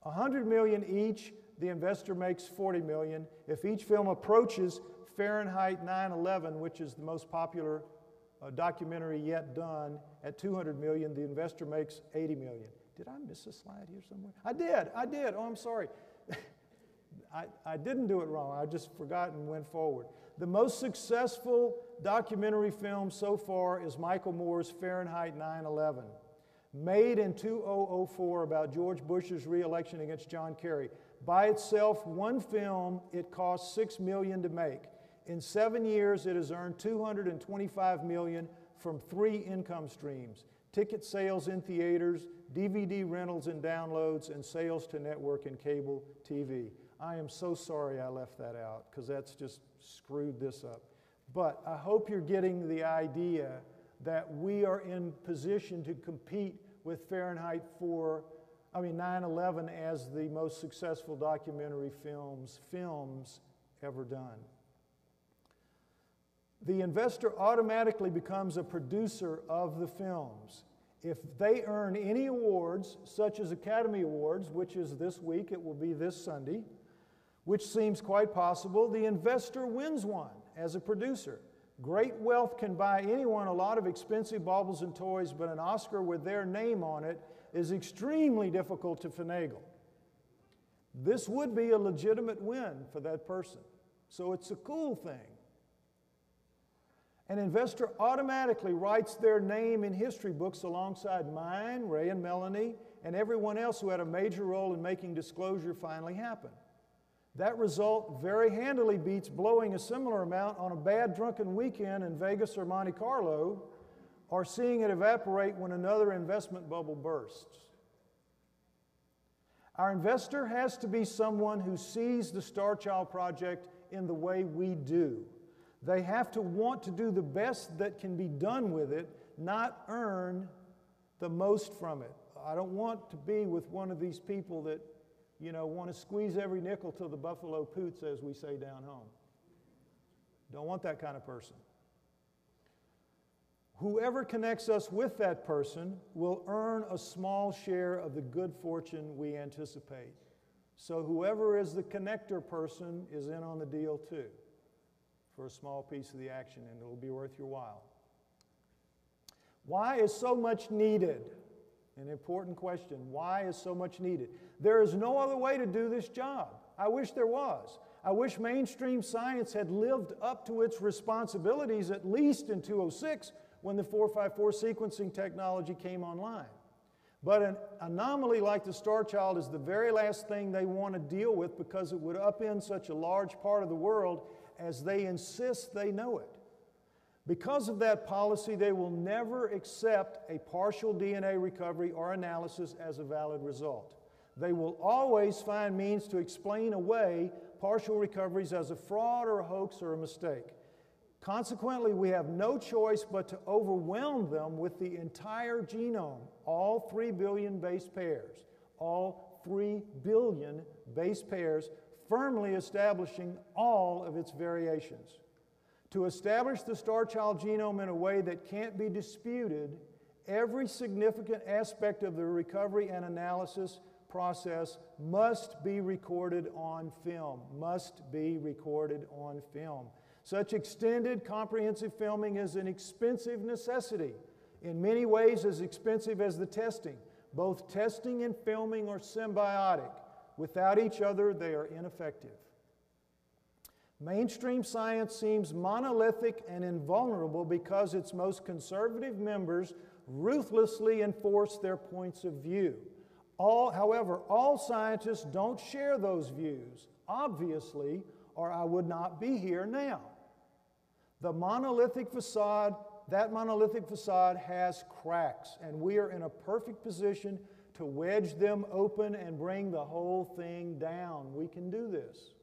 Speaker 2: $100 million each, the investor makes $40 million. If each film approaches Fahrenheit 9/11, which is the most popular documentary yet done, at $200 million, the investor makes $80 million. Did I miss a slide here somewhere? I did. Oh, I'm sorry. I didn't do it wrong. I just forgot and went forward. The most successful documentary film so far is Michael Moore's Fahrenheit 9/11, made in 2004 about George Bush's re-election against John Kerry. By itself, one film, it cost $6 million to make. In 7 years, it has earned $225 million from 3 income streams: ticket sales in theaters, DVD rentals and downloads, and sales to network and cable TV. I am so sorry I left that out because that's just screwed this up. But I hope you're getting the idea that we are in position to compete with Fahrenheit 9/11 as the most successful documentary films ever done. The investor automatically becomes a producer of the films. If they earn any awards, such as Academy Awards, which is this week, it will be this Sunday, which seems quite possible, the investor wins one as a producer. Great wealth can buy anyone a lot of expensive baubles and toys, but an Oscar with their name on it is extremely difficult to finagle. This would be a legitimate win for that person. So it's a cool thing. An investor automatically writes their name in history books alongside mine, Ray and Melanie, and everyone else who had a major role in making disclosure finally happen. That result very handily beats blowing a similar amount on a bad drunken weekend in Vegas or Monte Carlo, or seeing it evaporate when another investment bubble bursts. Our investor has to be someone who sees the Starchild project in the way we do. They have to want to do the best that can be done with it, not earn the most from it. I don't want to be with one of these people that, want to squeeze every nickel till the buffalo poots, as we say down home. Don't want that kind of person. Whoever connects us with that person will earn a small share of the good fortune we anticipate. So whoever is the connector person is in on the deal too, for a small piece of the action, and it'll be worth your while. Why is so much needed? An important question. Why is so much needed? There is no other way to do this job. I wish there was. I wish mainstream science had lived up to its responsibilities, at least in 2006, when the 454 sequencing technology came online. But an anomaly like the Starchild is the very last thing they want to deal with, because it would upend such a large part of the world, as they insist they know it. Because of that policy, they will never accept a partial DNA recovery or analysis as a valid result. They will always find means to explain away partial recoveries as a fraud or a hoax or a mistake. Consequently, we have no choice but to overwhelm them with the entire genome, all 3 billion base pairs, all 3 billion base pairs, firmly establishing all of its variations. To establish the Starchild genome in a way that can't be disputed, every significant aspect of the recovery and analysis process must be recorded on film, must be recorded on film. Such extended, comprehensive filming is an expensive necessity, in many ways as expensive as the testing. Both testing and filming are symbiotic. Without each other, they are ineffective. Mainstream science seems monolithic and invulnerable because its most conservative members ruthlessly enforce their points of view. However, all scientists don't share those views, obviously, or I would not be here now. That monolithic facade has cracks, and we are in a perfect position to wedge them open and bring the whole thing down. We can do this.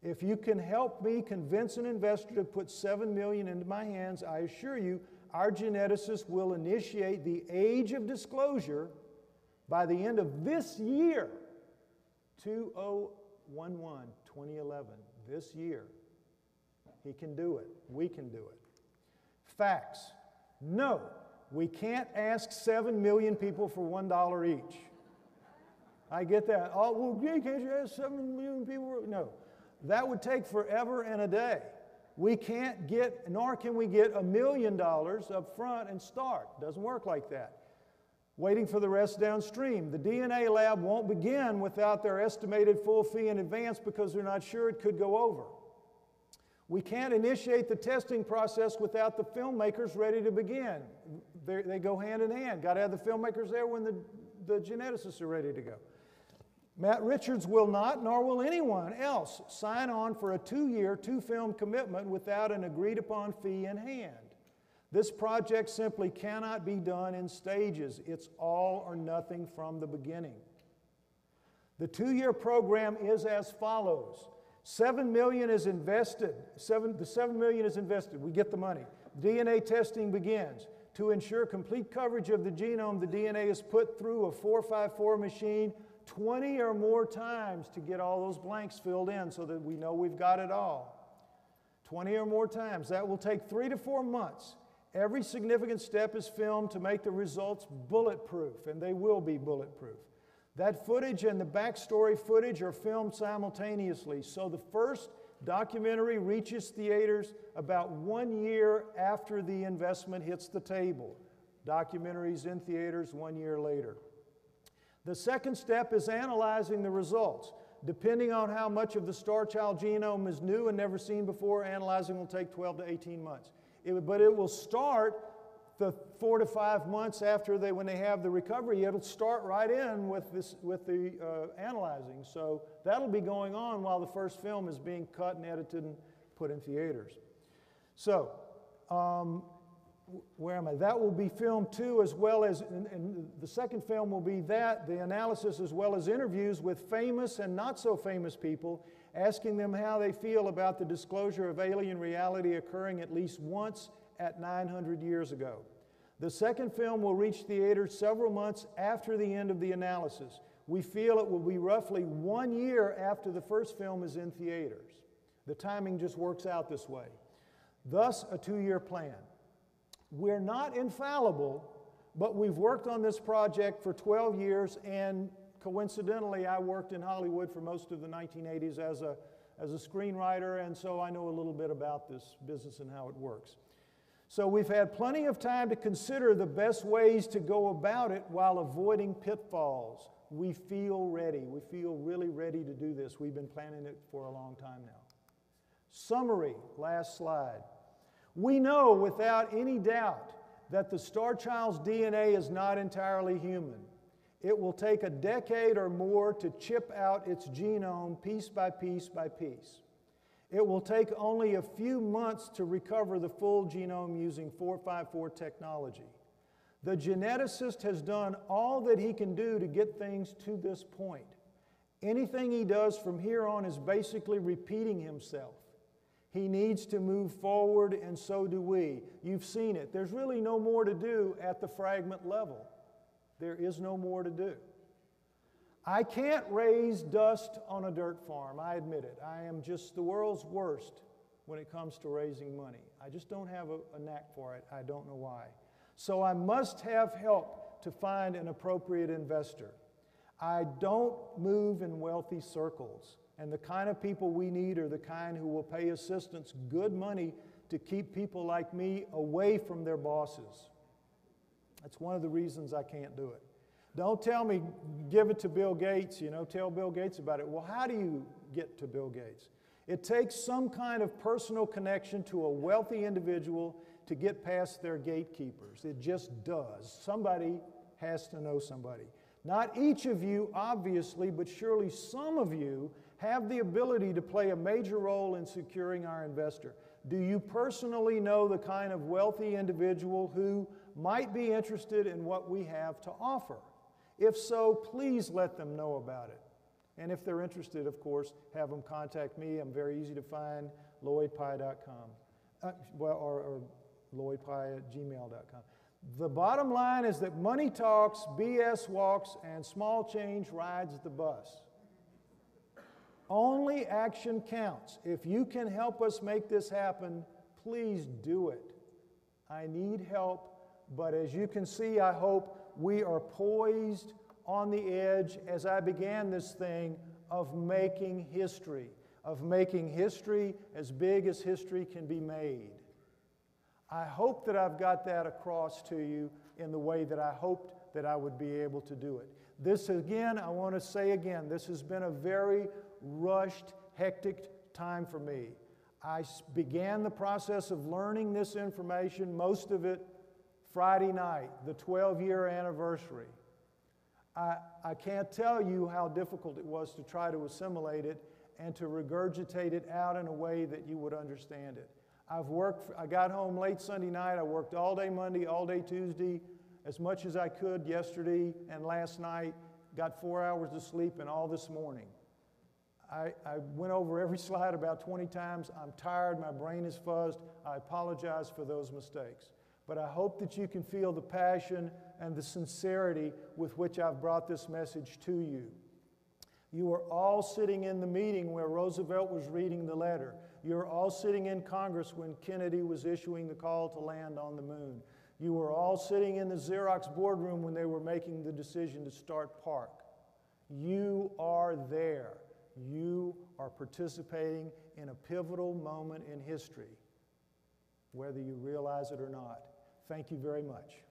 Speaker 2: If you can help me convince an investor to put $7 million into my hands, I assure you our geneticists will initiate the age of disclosure by the end of this year, 2011, this year. He can do it. We can do it. Facts. No, we can't ask 7 million people for $1 each. I get that. Oh, well, can't you ask 7 million people? No. That would take forever and a day. We can't get, nor can we get $1 million up front and start. Doesn't work like that. Waiting for the rest downstream. The DNA lab won't begin without their estimated full fee in advance because they're not sure it could go over. We can't initiate the testing process without the filmmakers ready to begin. They go hand in hand. Got to have the filmmakers there when the geneticists are ready to go. Matt Richards will not, nor will anyone else, sign on for a 2-year, 2-film commitment without an agreed-upon fee in hand. This project simply cannot be done in stages. It's all or nothing from the beginning. The 2-year program is as follows. $7 million is invested. The $7 million is invested. We get the money. DNA testing begins. To ensure complete coverage of the genome, the DNA is put through a 454 machine 20 or more times to get all those blanks filled in so that we know we've got it all. 20 or more times. That will take 3 to 4 months. Every significant step is filmed to make the results bulletproof, and they will be bulletproof. That footage and the backstory footage are filmed simultaneously, so the first documentary reaches theaters about 1 year after the investment hits the table. Documentaries in theaters 1 year later. The second step is analyzing the results. Depending on how much of the Starchild genome is new and never seen before, analyzing will take 12 to 18 months. But it will start the 4 to 5 months after when they have the recovery, it'll start right in with the analyzing. So that'll be going on while the first film is being cut and edited and put in theaters. So, where am I? That will be film 2, as well as, and the second film will be that, the analysis, as well as interviews with famous and not so famous people, asking them how they feel about the disclosure of alien reality occurring at least once at 900 years ago. The second film will reach theaters several months after the end of the analysis. We feel it will be roughly 1 year after the first film is in theaters. The timing just works out this way. Thus, a 2-year plan. We're not infallible, but we've worked on this project for 12 years, and coincidentally, I worked in Hollywood for most of the 1980s as a screenwriter, and so I know a little bit about this business and how it works. So we've had plenty of time to consider the best ways to go about it while avoiding pitfalls. We feel ready. We feel really ready to do this. We've been planning it for a long time now. Summary, last slide. We know without any doubt that the Starchild's DNA is not entirely human. It will take a decade or more to chip out its genome piece by piece by piece. It will take only a few months to recover the full genome using 454 technology. The geneticist has done all that he can do to get things to this point. Anything he does from here on is basically repeating himself. He needs to move forward, and so do we. You've seen it. There's really no more to do at the fragment level. There is no more to do. I can't raise dust on a dirt farm, I admit it. I am just the world's worst when it comes to raising money. I just don't have a knack for it. I don't know why. So I must have help to find an appropriate investor. I don't move in wealthy circles. And the kind of people we need are the kind who will pay assistants good money to keep people like me away from their bosses. That's one of the reasons I can't do it. Don't tell me, give it to Bill Gates, tell Bill Gates about it. Well, how do you get to Bill Gates? It takes some kind of personal connection to a wealthy individual to get past their gatekeepers. It just does. Somebody has to know somebody. Not each of you, obviously, but surely some of you have the ability to play a major role in securing our investor. Do you personally know the kind of wealthy individual who might be interested in what we have to offer? If so, please let them know about it. And if they're interested, of course, have them contact me. I'm very easy to find, lloydpie.com, or lloydpie@gmail.com. The bottom line is that money talks, BS walks, and small change rides the bus. Only action counts. If you can help us make this happen, please do it. I need help, but as you can see, I hope we are poised on the edge as I began this thing of making history as big as history can be made. I hope that I've got that across to you in the way that I hoped that I would be able to do it. This again, I want to say again, this has been a very rushed, hectic time for me. I began the process of learning this information, most of it Friday night, the 12-year anniversary. I can't tell you how difficult it was to try to assimilate it and to regurgitate it out in a way that you would understand it. I got home late Sunday night. I worked all day Monday, all day Tuesday, as much as I could yesterday and last night. Got 4 hours of sleep and all this morning. I went over every slide about 20 times. I'm tired. My brain is fuzzed. I apologize for those mistakes. But I hope that you can feel the passion and the sincerity with which I've brought this message to you. You were all sitting in the meeting where Roosevelt was reading the letter. You were all sitting in Congress when Kennedy was issuing the call to land on the moon. You were all sitting in the Xerox boardroom when they were making the decision to start Park. You are there. You are participating in a pivotal moment in history, whether you realize it or not. Thank you very much.